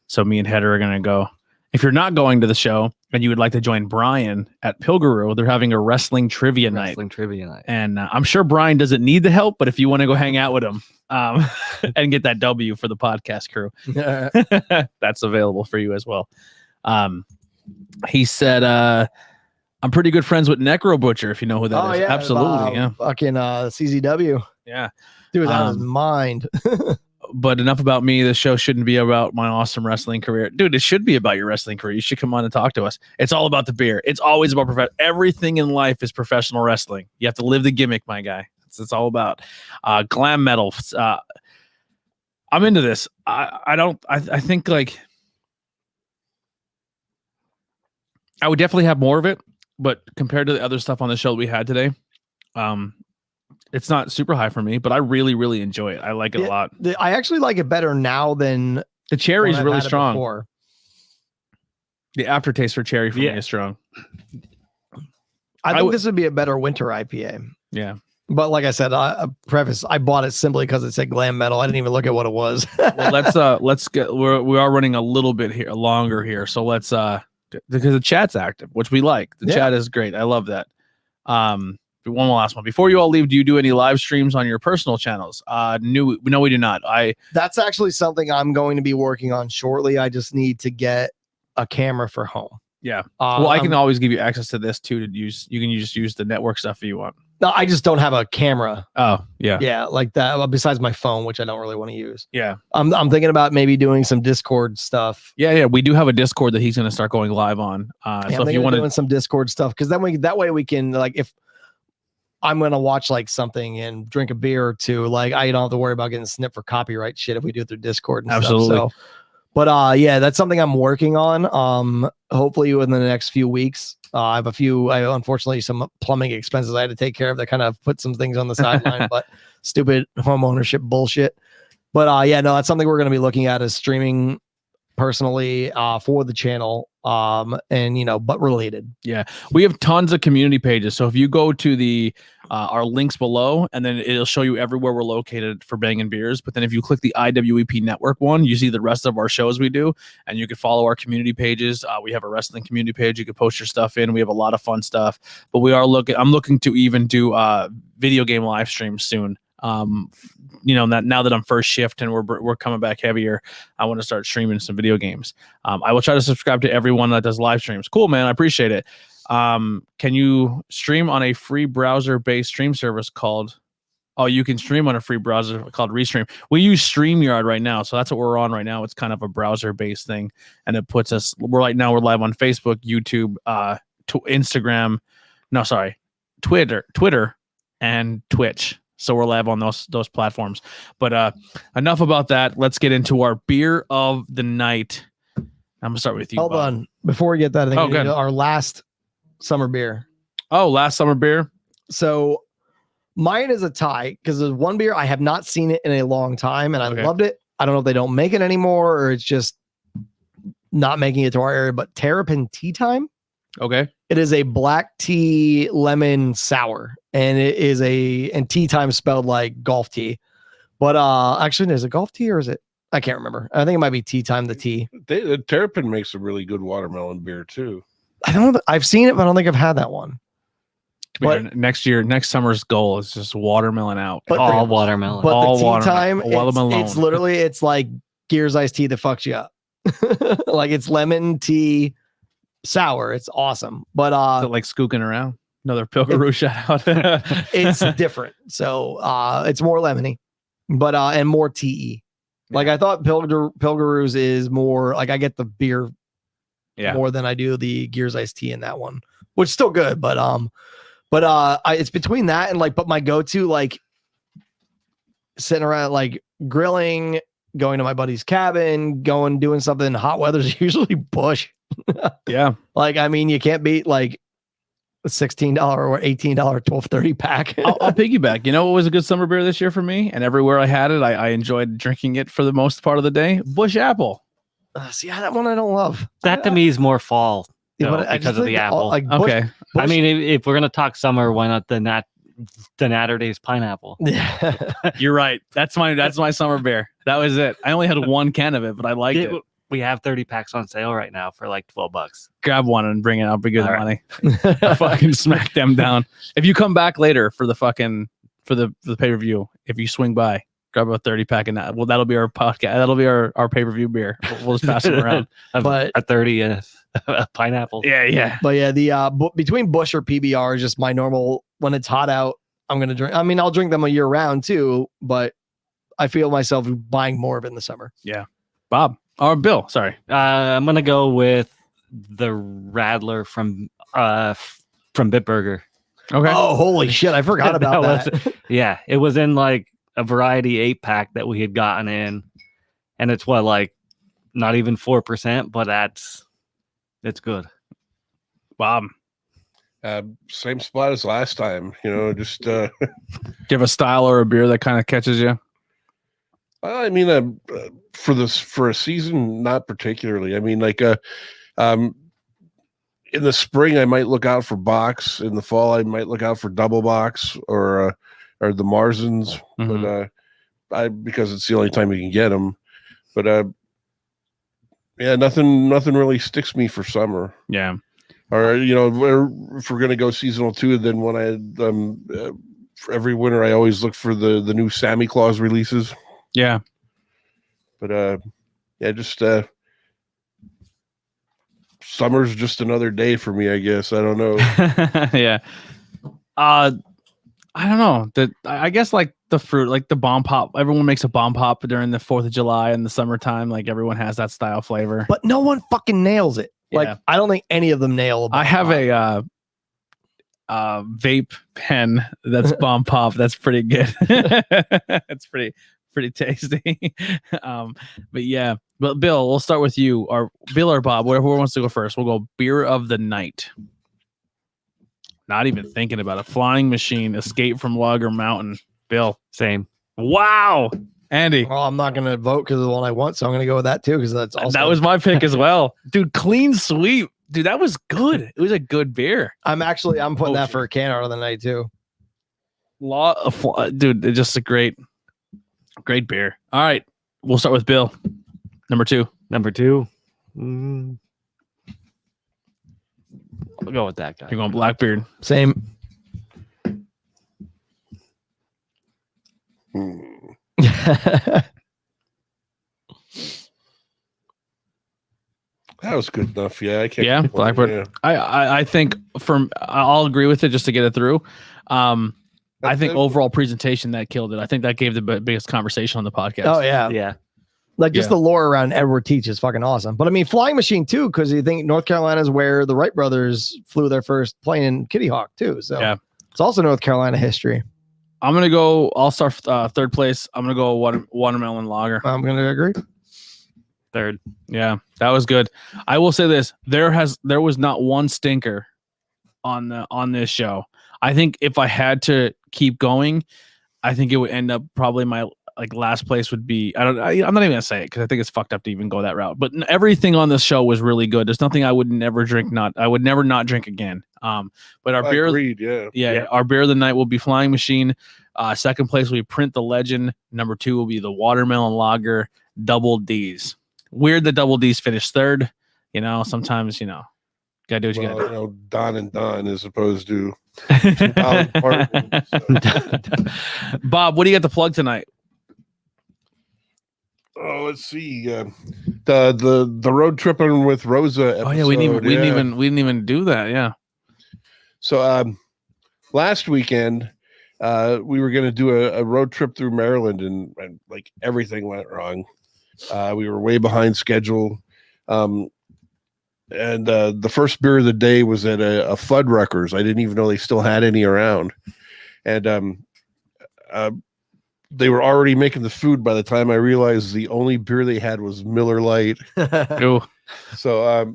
So me and Heather are gonna go. If you're not going to the show and you would like to join Brian at Pilgaroo, they're having a wrestling trivia night. Wrestling trivia night. And I'm sure Brian doesn't need the help, but if you want to go hang out with him and get that W for the podcast crew, that's available for you as well. He said, I'm pretty good friends with Necro Butcher, if you know who that is. Yeah, absolutely. Yeah. Fucking CZW. Yeah. Dude was out of his mind. But enough about me. The show shouldn't be about my awesome wrestling career. Dude, it should be about your wrestling career. You should come on and talk to us. It's all about the beer. It's always about everything in life is professional wrestling. You have to live the gimmick, my guy. It's all about Glam Metal. I'm into this. I think like I would definitely have more of it, but compared to the other stuff on the show that we had today, it's not super high for me, but I really, really enjoy it. I like it a lot. I actually like it better now than the cherry's really strong. Before. The aftertaste for cherry for me is strong. I think this would be a better winter IPA. Yeah. But like I said, I bought it simply because it said Glam Metal. I didn't even look at what it was. Well, let's get, we are running a little bit here, longer here. So let's, because the chat's active, which we like. The chat is great. I love that. One last one before you all leave. Do you do any live streams on your personal channels? No, we do not. That's actually something I'm going to be working on shortly. I just need to get a camera for home. Yeah. Well, I can always give you access to this too. You can just use the network stuff if you want. No, I just don't have a camera. Oh, yeah. Yeah, like that. Well, besides my phone, which I don't really want to use. Yeah. I'm thinking about maybe doing some Discord stuff. Yeah. We do have a Discord that he's going to start going live on. So if you want to doing some Discord stuff, because that way we can, like, if I'm going to watch like something and drink a beer or two, like I don't have to worry about getting snipped for copyright shit if we do it through Discord and Absolutely. stuff. So, but yeah, that's something I'm working on. Hopefully within the next few weeks. I have unfortunately some plumbing expenses I had to take care of that kind of put some things on the sideline, but stupid home ownership bullshit. But yeah, no, that's something we're going to be looking at is streaming personally for the channel. And but related. Yeah, we have tons of community pages. So if you go to the our links below, and then it'll show you everywhere we're located for Bangin' Beers. But then if you click the IWEP network one, you see the rest of our shows we do, and you can follow our community pages. We have a wrestling community page. You can post your stuff in. We have a lot of fun stuff. But I'm looking to even do video game live streams soon. That now that I'm first shift and we're coming back heavier, I want to start streaming some video games. I will try to subscribe to everyone that does live streams. Cool, man. I appreciate it. Can you stream on a free browser-based stream service called? Oh, you can stream on a free browser called Restream. We use StreamYard right now, so that's what we're on right now. It's kind of a browser-based thing, and it puts us. We're live on Facebook, YouTube, Instagram. No, sorry, Twitter, and Twitch. So we're live on those platforms. But enough about that. Let's get into our beer of the night. I'm gonna start with you. Hold on, before we get that, I think we need our last summer beer. Oh, last summer beer. So mine is a tie because there's one beer I have not seen it in a long time, and I loved it. I don't know if they don't make it anymore or it's just not making it to our area. But Terrapin Tea Time. Okay. It is a black tea lemon sour, and it is and tea time spelled like golf tea. But actually, is it golf tea or is it? I can't remember. I think it might be tea time. The tea. The Terrapin makes a really good watermelon beer too. I don't know. I've seen it, but I don't think I've had that one. But next summer's goal is just watermelon out. But all watermelon. But all the tea watermelon. time, it's literally it's like Gears iced tea that fucks you up. Like it's lemon tea. Sour, it's awesome, but is it like skooking around? Another Pilgaroo shout out. It's different, so it's more lemony, but and more tea. Like I thought Pilgaroo's is more like I get the beer more than I do the Gears iced tea in that one, which is still good, but it's between that and but my go-to like sitting around like grilling, going to my buddy's cabin, doing something in hot weather is usually Busch. Yeah. Like, I mean, you can't beat like a $16 or $18 1230 pack. I'll piggyback. You know what was a good summer beer this year for me? And everywhere I had it, I enjoyed drinking it for the most part of the day. Busch Apple. See, that one I don't love. That to me is more fall because of the apple. Okay. I mean, if we're going to talk summer, why not the Natterdays pineapple? Yeah. You're right. That's my summer beer. That was it. I only had one can of it, but I liked it. we have 30 packs on sale right now for like $12. Grab one and bring it. I'll be good All money. Fucking smack them down. If you come back later for the pay-per-view, if you swing by, grab a 30 pack and that. Well, that'll be our podcast. That'll be our pay-per-view beer. We'll just pass them around. But a 30 and a pineapple. Yeah. But yeah, the between Busch or PBR is just my normal. When it's hot out, I'm gonna drink. I mean, I'll drink them a year round too, but I feel myself buying more of it in the summer. Yeah. Bob or Bill, sorry. I'm gonna go with the Radler from Bitburger. Okay. Oh, holy shit! I forgot about that. Yeah, it was in like a variety 8-pack that we had gotten in, and it's like not even 4%, but it's good. Bob, Same spot as last time. Just do you have a style or a beer that kind of catches you? I mean, for a season, not particularly. I mean, like in the spring, I might look out for box. In the fall, I might look out for double box or the Marzens. Mhm. But because it's the only time you can get them. But yeah, nothing really sticks me for summer. Yeah. Or if we're gonna go seasonal too, then when for every winter, I always look for the new Santa Claus releases. Yeah. But yeah, just summer's just another day for me, I guess. I don't know. Yeah. I don't know. I guess like the fruit, like the bomb pop. Everyone makes a bomb pop during the 4th of July in the summertime. Like everyone has that style flavor. But no one fucking nails it. Like Yeah. I don't think any of them nail. I have a vape pen that's bomb pop. That's pretty good. It's pretty tasty. But yeah. But Bill, we'll start with you, or Bill or Bob, whoever wants to go first. We'll go beer of the night. Not even thinking about it. Flying Machine, Escape from Lager Mountain. Bill, Same. wow. Andy, Well, I'm not gonna vote because of the one I want, so I'm gonna go with that too because that's also. that was my pick as well, dude. Clean sweep, dude. That was good. It was a good beer. I'm putting Oh, that for a can out of the night too. Dude. It's just a great beer. All right, we'll start with Bill. Number 2. Number 2. I'll go with that guy. You're going Blackbeard. Same. That was good enough. Yeah, I can't. Yeah, complain. Blackbird. Yeah. I think I'll agree with it just to get it through. I think overall presentation that killed it. I think that gave the biggest conversation on the podcast. Oh yeah. Yeah. Like just Yeah. the lore around Edward Teach is fucking awesome. But I mean, Flying Machine too, because you think North Carolina is where the Wright brothers flew their first plane in Kitty Hawk too. So Yeah. it's also North Carolina history. I'm gonna go. I'll start third place. I'm gonna go watermelon lager. I'm gonna agree. Third. Yeah, that was good. I will say this: there was not one stinker on this show. I think if I had to keep going, I think it would end up probably my last place would be. I'm not even gonna say it because I think it's fucked up to even go that route. But everything on this show was really good. There's nothing I would never drink. I would never not drink again. But our beer, Agreed, yeah. our beer of the night will be Flying Machine. Second place will be Print the Legend. Number 2 will be the Watermelon Lager Double D's. Weird that Double D's finished third. Sometimes gotta do what you gotta do. Don and Don as opposed to Bob, what do you got to plug tonight? Oh, let's see. The road tripping with Rosa episode. Oh yeah, we didn't even do that. Yeah. So last weekend we were going to do a road trip through Maryland and like everything went wrong. We were way behind schedule. And the first beer of the day was at a Fuddruckers. I didn't even know they still had any around. And they were already making the food by the time I realized the only beer they had was Miller Lite. Ooh, So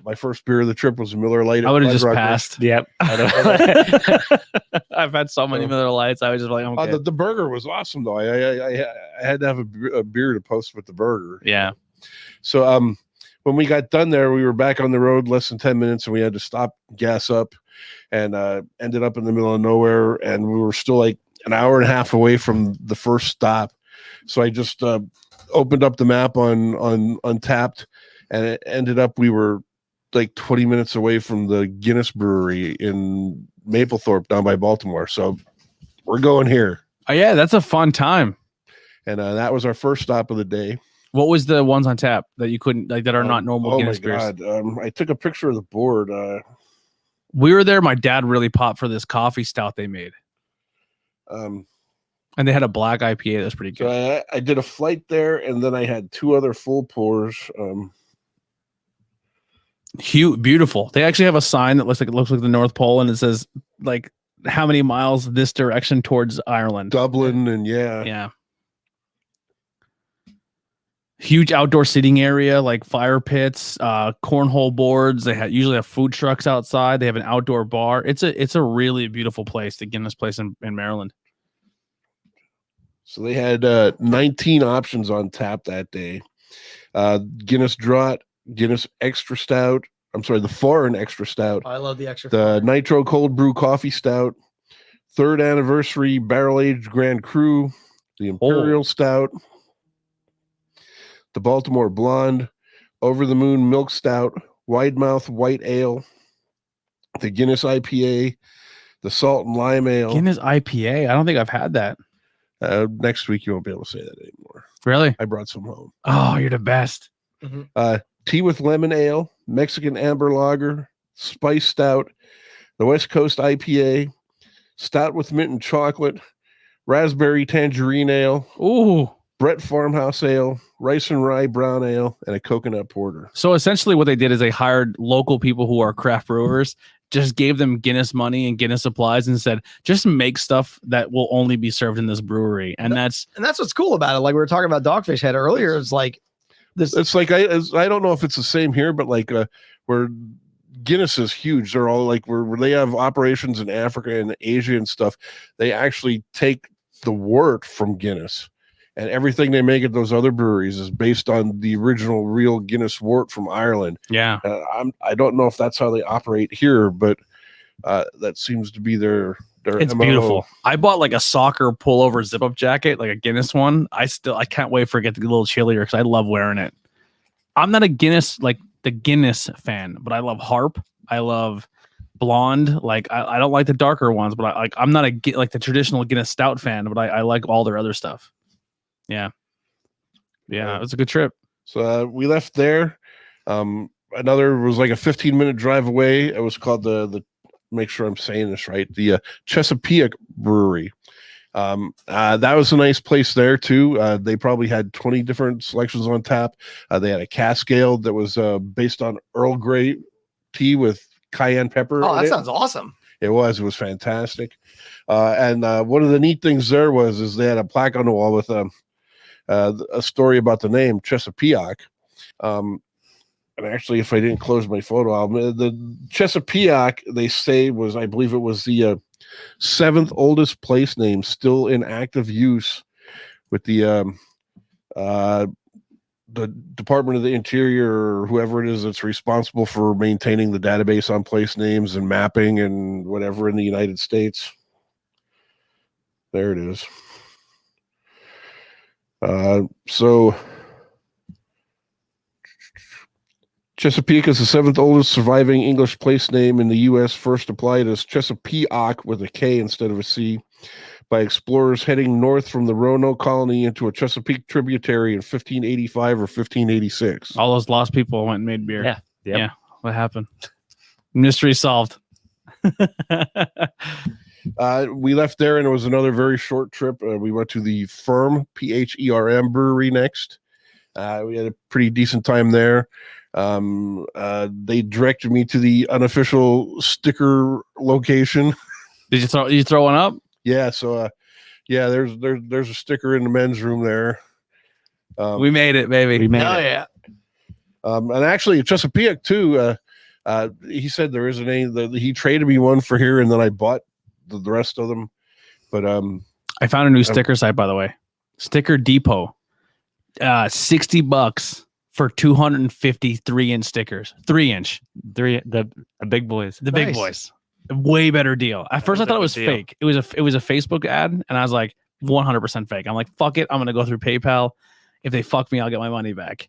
my first beer of the trip was Miller Lite. I would have just Fuddruckers. passed. Yep. I've had so many Miller Lights. I was just like, okay. The burger was awesome though. I had to have a beer to post with the burger. Yeah. So when we got done there, we were back on the road less than 10 minutes, and we had to stop, gas up, and ended up in the middle of nowhere. And we were still like an hour and a half away from the first stop. So I just opened up the map on Untapped, and it ended up we were like 20 minutes away from the Guinness Brewery in Maplethorpe down by Baltimore. So we're going here. Oh yeah, that's a fun time. And that was our first stop of the day. What was the ones on tap that you couldn't like that are not normal Oh Guinness my beers? God. I took a picture of the board. We were there. My dad really popped for this coffee stout they made. Um, And they had a black IPA that was pretty so good. I did a flight there, and then I had 2 other full pours. Huge, beautiful. They actually have a sign that looks like the North Pole, and it says like how many miles this direction towards Ireland. Dublin, and Yeah. Huge outdoor seating area, like fire pits, cornhole boards. They usually have food trucks outside. They have an outdoor bar. It's a really beautiful place, the Guinness place in Maryland. So they had 19 options on tap that day. Guinness Draught, Guinness Extra Stout. I'm sorry, the Foreign Extra Stout. I love the extra. The Nitro Cold Brew Coffee Stout. 3rd Anniversary Barrel Aged Grand Cru. The Imperial Stout. The Baltimore Blonde. Over the Moon Milk Stout. Wide Mouth White Ale. The Guinness IPA. The Salt and Lime Ale. Guinness IPA. I don't think I've had that. Next week you won't be able to say that anymore. Really? I brought some home. Oh, you're the best. Tea with Lemon Ale, Mexican Amber Lager, Spice Stout, the West Coast IPA, Stout with Mint and Chocolate, Raspberry Tangerine Ale, Ooh. Bret Farmhouse Ale, Rice and Rye Brown Ale, and a Coconut Porter. So essentially what they did is they hired local people who are craft brewers, just gave them Guinness money and Guinness supplies and said, just make stuff that will only be served in this brewery. And that's what's cool about it. Like we were talking about Dogfish Head earlier. It's like this. It's like I don't know if it's the same here, but like where Guinness is huge. They're all like where they have operations in Africa and Asia and stuff. They actually take the wort from Guinness. And everything they make at those other breweries is based on the original real Guinness wort from Ireland. yeah. I don't know if that's how they operate here, but that seems to be their It's MO. beautiful. I bought like a soccer pullover zip up jacket, like a Guinness one. I can't wait for it to get a little chillier because I love wearing it. I'm not a Guinness, like the Guinness fan, but I love Harp. I love Blonde. Like I don't like the darker ones, but I'm not like the traditional Guinness stout fan, but I like all their other stuff. Yeah. It was a good trip. So we left there. Another was like a 15-minute drive away. It was called the make sure I'm saying this right, the Chesapeake Brewery. That was a nice place there too. They probably had 20 different selections on tap. They had a cask ale that was based on Earl Grey tea with cayenne pepper. Oh, that sounds awesome. It was fantastic. And one of the neat things there is they had a plaque on the wall with a story about the name Chesapeake. And actually, if I didn't close my photo album, the Chesapeake, they say I believe it was the 7th oldest place name still in active use with the Department of the Interior or whoever it is that's responsible for maintaining the database on place names and mapping and whatever in the United States. There it is. So Chesapeake is the 7th oldest surviving English place name in the U.S., first applied as Chesapeake with a K instead of a C by explorers heading north from the Roanoke colony into a Chesapeake tributary in 1585 or 1586. All those lost people went and made beer. Yeah. Yep. Yeah. What happened? Mystery solved. We left there and it was another very short trip. We went to the Firm, PHERM brewery next. We had a pretty decent time there. They directed me to the unofficial sticker location. Did you throw one up? Yeah, so there's a sticker in the men's room there. We made it, baby. We made Hell it. yeah. And actually Chesapeake too, he said there is a name that he traded me one for here and then I bought the rest of them. But I found a new sticker site, by the way. Sticker Depot. $60 for 250 3-inch stickers. 3-inch. The big boys. The big Nice. boys. Way better deal. At first I was thought a it was good deal. fake. It was a Facebook ad, and I was like 100% fake. I'm like, fuck it. I'm gonna go through PayPal. if they fuck me, I'll get my money back.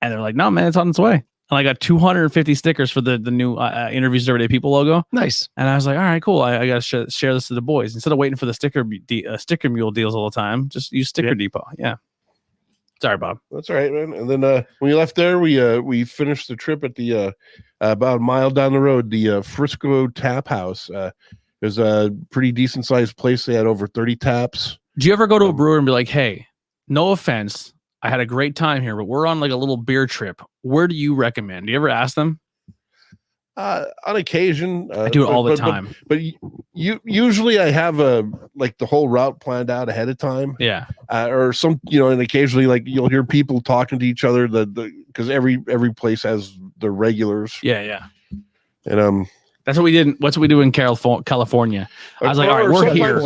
And they're like, no, man, it's on its way. And I got 250 stickers for the new Interviews with Everyday People logo. Nice. And I was like, all right, cool. I got to share this to the boys. Instead of waiting for the sticker mule deals all the time, just use Sticker Depot. Yeah. Sorry, Bob. That's all right, man. And then when we left there, we finished the trip at the about a mile down the road, the Frisco Tap House. It was a pretty decent sized place. They had over 30 taps. Do you ever go to a brewer and be like, hey, no offense, I had a great time here, but we're on like a little beer trip. Where do you recommend? Do you ever ask them? On occasion, I do it all the time. But usually I have like the whole route planned out ahead of time. Yeah. Or some, and occasionally like you'll hear people talking to each other because every place has their regulars. Yeah. And that's what we did. What's what we do in California. I was like, all right, we're here.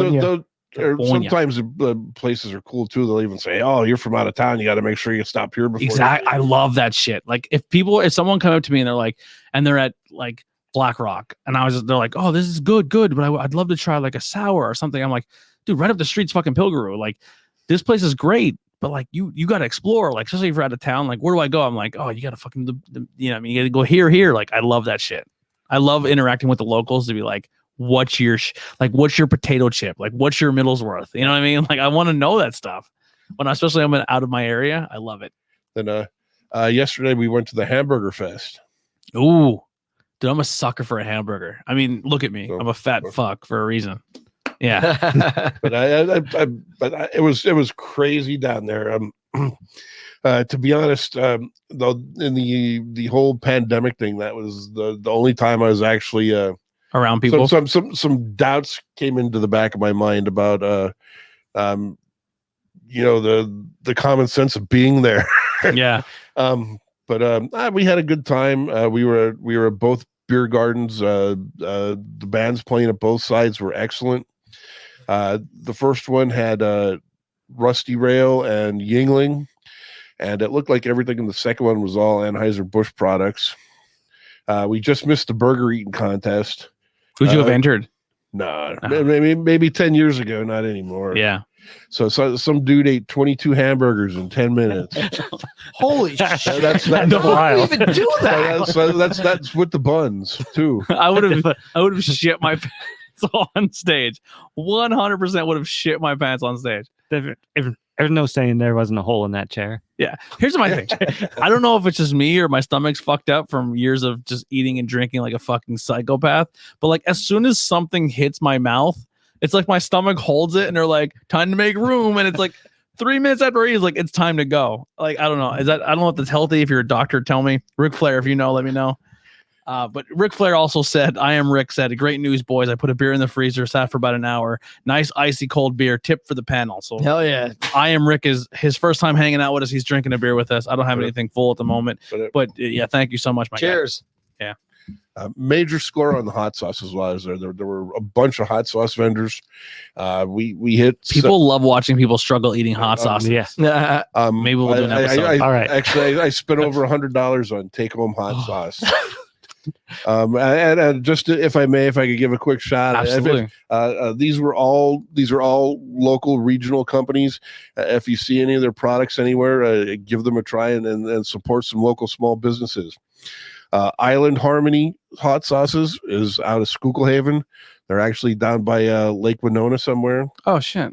Sometimes the places are cool too. They'll even say, "Oh, you're from out of town. You got to make sure you stop here before." Exactly. I love that shit. Like if someone come up to me and they're like, and they're at like Black Rock, and they're like, "Oh, this is good, but I'd love to try like a sour or something." I'm like, dude, right up the street's fucking Pilgrim. Like this place is great, but like you got to explore. Like especially if you're out of town. Like where do I go? I'm like, oh, you got to fucking you got to go here. Like I love that shit. I love interacting with the locals to be like, what's your potato chip? Like, what's your Middlesworth? You know what I mean? Like, I want to know that stuff. Especially I'm out of my area, I love it. Then yesterday we went to the Hamburger Fest. Ooh, dude, I'm a sucker for a hamburger. I mean, look at me. I'm a fat fuck for a reason. Yeah. But it was crazy down there. To be honest, though, in the whole pandemic thing, that was the only time I was actually around people. Some doubts came into the back of my mind about the common sense of being there. Yeah. But we had a good time. We were at both beer gardens. The bands playing at both sides were excellent. The first one had Rusty Rail and Yingling, and it looked like everything in the second one was all Anheuser-Busch products. We just missed the burger eating contest. Would you have entered? No, maybe 10 years ago, not anymore. Yeah. So some dude ate 22 hamburgers in 10 minutes. Holy shit! That's wild. Even do that. That's with the buns too. I would have shit my pants on stage. 100% would have shit my pants on stage. There's no saying there wasn't a hole in that chair. Yeah. Here's my thing. I don't know if it's just me or my stomach's fucked up from years of just eating and drinking like a fucking psychopath. But like as soon as something hits my mouth, it's like my stomach holds it and they're like, time to make room. And it's like 3 minutes after he's like, it's time to go. Like, I don't know. I don't know if that's healthy. If you're a doctor, tell me. Ric Flair, if you know, let me know. But Ric Flair also said, I am Rick said, great news, boys. I put a beer in the freezer, sat for about an hour. Nice icy cold beer. Tip for the panel. So hell yeah. I am Rick is his first time hanging out with us. He's drinking a beer with us. I don't have anything full at the moment, but yeah, thank you so much, my cheers. Guy. Yeah. Major score on the hot sauce as well. There were a bunch of hot sauce vendors. We hit people love watching people struggle eating hot sauce. Yes. Maybe we'll do an episode. All right. Actually, I spent over $100 on take home hot sauce. And just if I could give a quick shot. Absolutely. These are all local regional companies. If you see any of their products anywhere, give them a try and support some local small businesses. Island Harmony hot sauces is out of Schuylhaven. They're actually down by Lake Winona somewhere. Oh shit.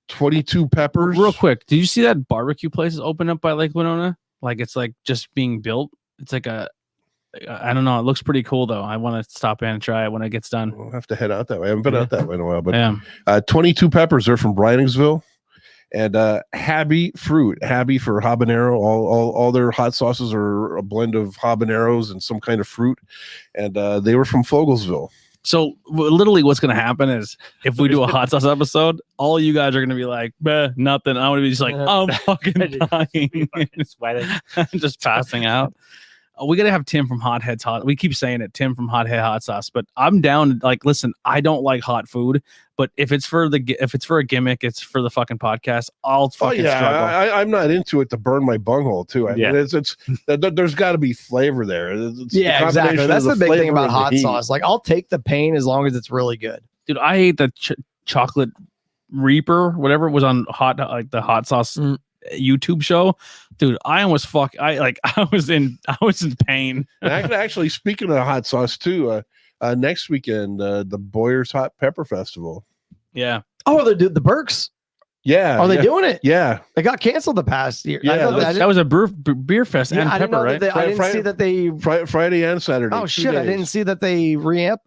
22 Peppers. Real quick, did you see that barbecue place is open up by Lake Winona? Like it's like just being built. It's like I don't know. It looks pretty cool though. I want to stop in and try it when it gets done. We'll have to head out that way. I haven't been out that way in a while, but yeah. 22 Peppers are from Breiningsville. And Happy for habanero. All their hot sauces are a blend of habaneros and some kind of fruit. And they were from Fogelsville. So literally what's going to happen is if we do a hot sauce episode, all you guys are going to be like, nothing. I'm going to be just like, I'm fucking dying. Just passing out. We got to have Tim from Hothead's Hot. We keep saying it, Tim from Hothead Hot Sauce, but I'm down. Like, listen, I don't like hot food, but if it's for a gimmick, it's for the fucking podcast. I'll fucking struggle. I'm not into it to burn my bunghole too. I mean, it's there's got to be flavor there. Yeah, exactly. That's the big thing about hot sauce. Like, I'll take the pain as long as it's really good. Dude, I ate the chocolate Reaper, whatever was on the hot sauce YouTube show, dude, I almost I was in pain. Actually, speaking of hot sauce too, next weekend, the Boyer's Hot Pepper Festival. Yeah. Oh, the Burks. Yeah. Are they doing it? Yeah. They got canceled the past year. Yeah, I know That was a beer fest and I didn't pepper, know right? that I didn't see that they. Friday and Saturday. Oh 2 shit! I days. didn't see that they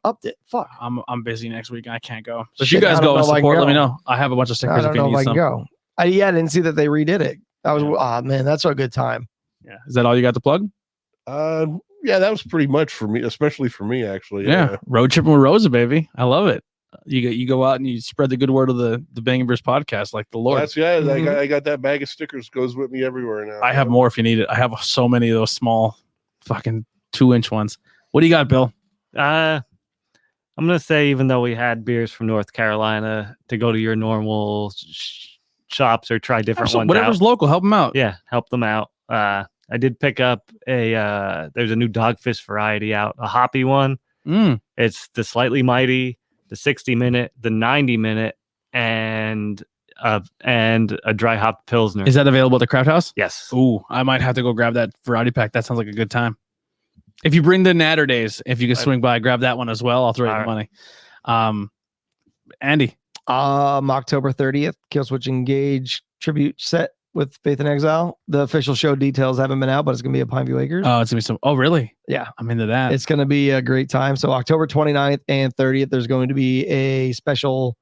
upped it. Fuck. I'm busy next week. I can't go. So if Shit, you guys I don't go and know if I can support, let me go. know. I have a bunch of I stickers don't if you know if need I can some. go. I didn't see that they redid it. That was Yeah. man, that's a good time. Yeah. Is that all you got to plug? Yeah, that was pretty much for me, especially for me, actually. Yeah. Road tripping with Rosa, baby. I love it. You go out and you spread the good word of the Bangin Beers podcast, like the Lord. I got that bag of stickers goes with me everywhere now. I have more if you need it. I have so many of those small fucking 2-inch ones. What do you got, Bill? I'm gonna say, even though we had beers from North Carolina, to go to your normal shops or try different ones. Whatever's local, help them out. Yeah, help them out. I did pick up there's a new Dogfish variety out, a hoppy one. It's the Slightly Mighty, the 60-minute, the 90-minute, and a dry hop Pilsner. Is that available at the Craft House? Yes. Ooh, I might have to go grab that variety pack. That sounds like a good time. If you bring the Natter Days, if you can swing by, grab that one as well. I'll throw you the money. Andy. October 30th, Killswitch Engage tribute set with Faith in Exile. The official show details haven't been out, but it's gonna be at Pineview Acres. Oh, it's gonna be some. Oh, really? Yeah, I'm into that. it's gonna be a great time. So October 29th and 30th, there's going to be a special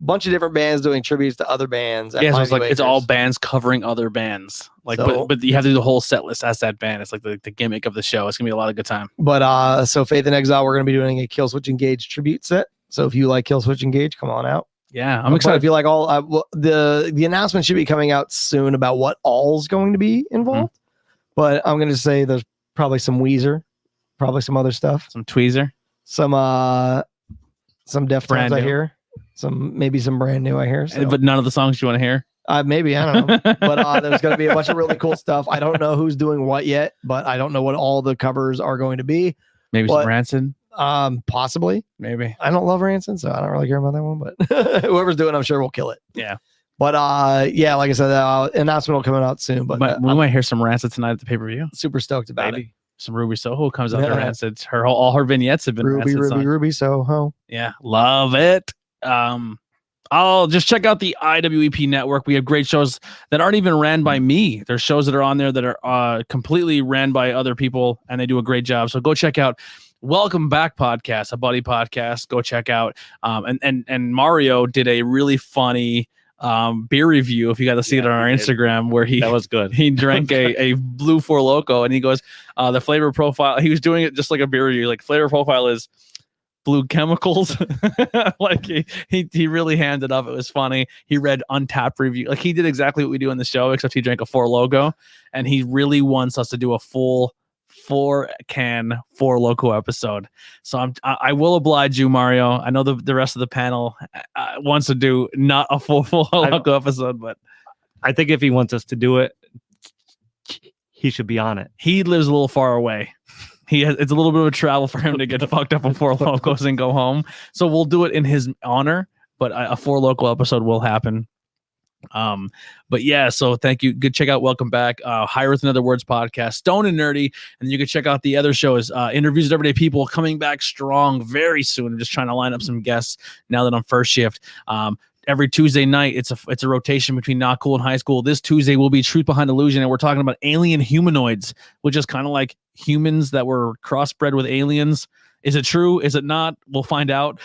bunch of different bands doing tributes to other bands. Yeah, so it's like it's all bands covering other bands. Like, So- but you have to do the whole set list as that band. It's like the gimmick of the show. It's gonna be a lot of good time. But so Faith in Exile, we're gonna be doing a Killswitch Engage tribute set. So if you like Killswitch Engage, come on out. Yeah, I'm But excited. if you like all, the announcement should be coming out soon about what all's going to be involved. But I'm gonna say there's probably some Weezer, probably some other stuff, Some Tweezer. some Deftones Brand I new. hear, maybe some brand new I hear. So. But none of the songs you want to hear. Maybe I don't know. But there's going to be a bunch of really cool stuff. I don't know who's doing what yet, but I don't know what all the covers are going to be. Maybe What? some Rancid. Possibly. Maybe. I don't love Rancid, so I don't really care about that one. But whoever's doing, I'm sure will kill it. Yeah. But yeah, like I said, announcement will come out soon. But we I'm might hear some Rancid tonight at the pay-per-view. super stoked about it. Maybe some Ruby Soho comes out Yeah. to Rancid. All her vignettes have been Ruby, Rancid songs. Ruby, Soho. Yeah, love it. I'll just check out the IWEP network. We have great shows that aren't even ran by me. There's shows that are on there that are completely ran by other people, and they do a great job. So go check out Welcome Back Podcast, a buddy podcast. Go check out. And Mario did a really funny beer review. If you got to see it on our Instagram, where That was good. he drank a Blue Four Loko, and he goes, the flavor profile. He was doing it just like a beer review. Like flavor profile is blue chemicals. Like he really hammed it up. It was funny. He read Untapped review. Like he did exactly what we do in the show, except he drank a Four Loko, and he really wants us to do a full 4-can Four Loko episode. So I will oblige you, Mario. I know the rest of the panel wants to do not a full Loko episode, but I think if he wants us to do it, he should be on it. he lives a little far away. It's a little bit of a travel for him to get fucked up on Four Locos and go home. So we'll do it in his honor, but a Four Loko episode will happen. But yeah, so thank you. Good check out Welcome Back, Higher with Another Words podcast, Stone and Nerdy, and you can check out the other shows, Interviews with Everyday People, coming back strong very soon. I'm just trying to line up some guests now that I'm first shift. Every Tuesday night, it's a rotation between Not Cool and High School. This Tuesday will be Truth Behind Illusion, and we're talking about alien humanoids, which is kind of like humans that were crossbred with aliens. Is it true? Is it not? We'll find out.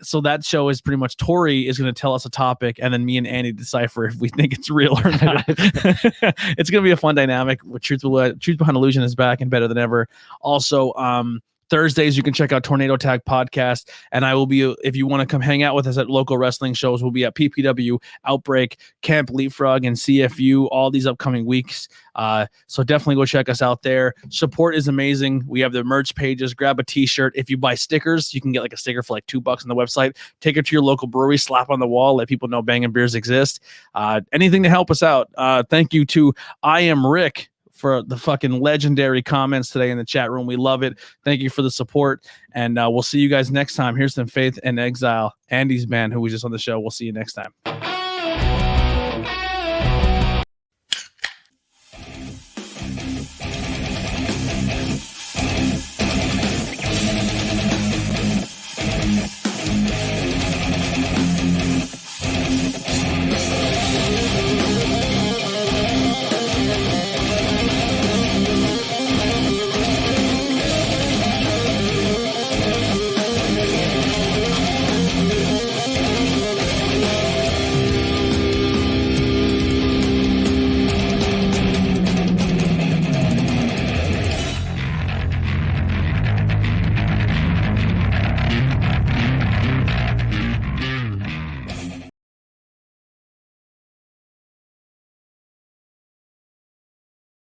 So that show is pretty much Tori is going to tell us a topic, and then me and Andy decipher if we think it's real or not. It's going to be a fun dynamic. Truth Behind Illusion is back and better than ever. Also, Thursdays, you can check out Tornado Tag Podcast, and I will be, if you want to come hang out with us at local wrestling shows, we'll be at PPW, Outbreak, Camp Leapfrog, and CFU all these upcoming weeks. So definitely go check us out there. Support is amazing. We have the merch pages. Grab a t-shirt. If you buy stickers, you can get like a sticker for like $2 on the website. Take it to your local brewery, slap on the wall, let people know Bangin Beers exist. Anything to help us out. Thank you to I Am Rick for the fucking legendary comments today in the chat room. We love it. Thank you for the support, and we'll see you guys next time. Here's some Faith in Exile, Andy's band, who was just on the show. We'll see you next time.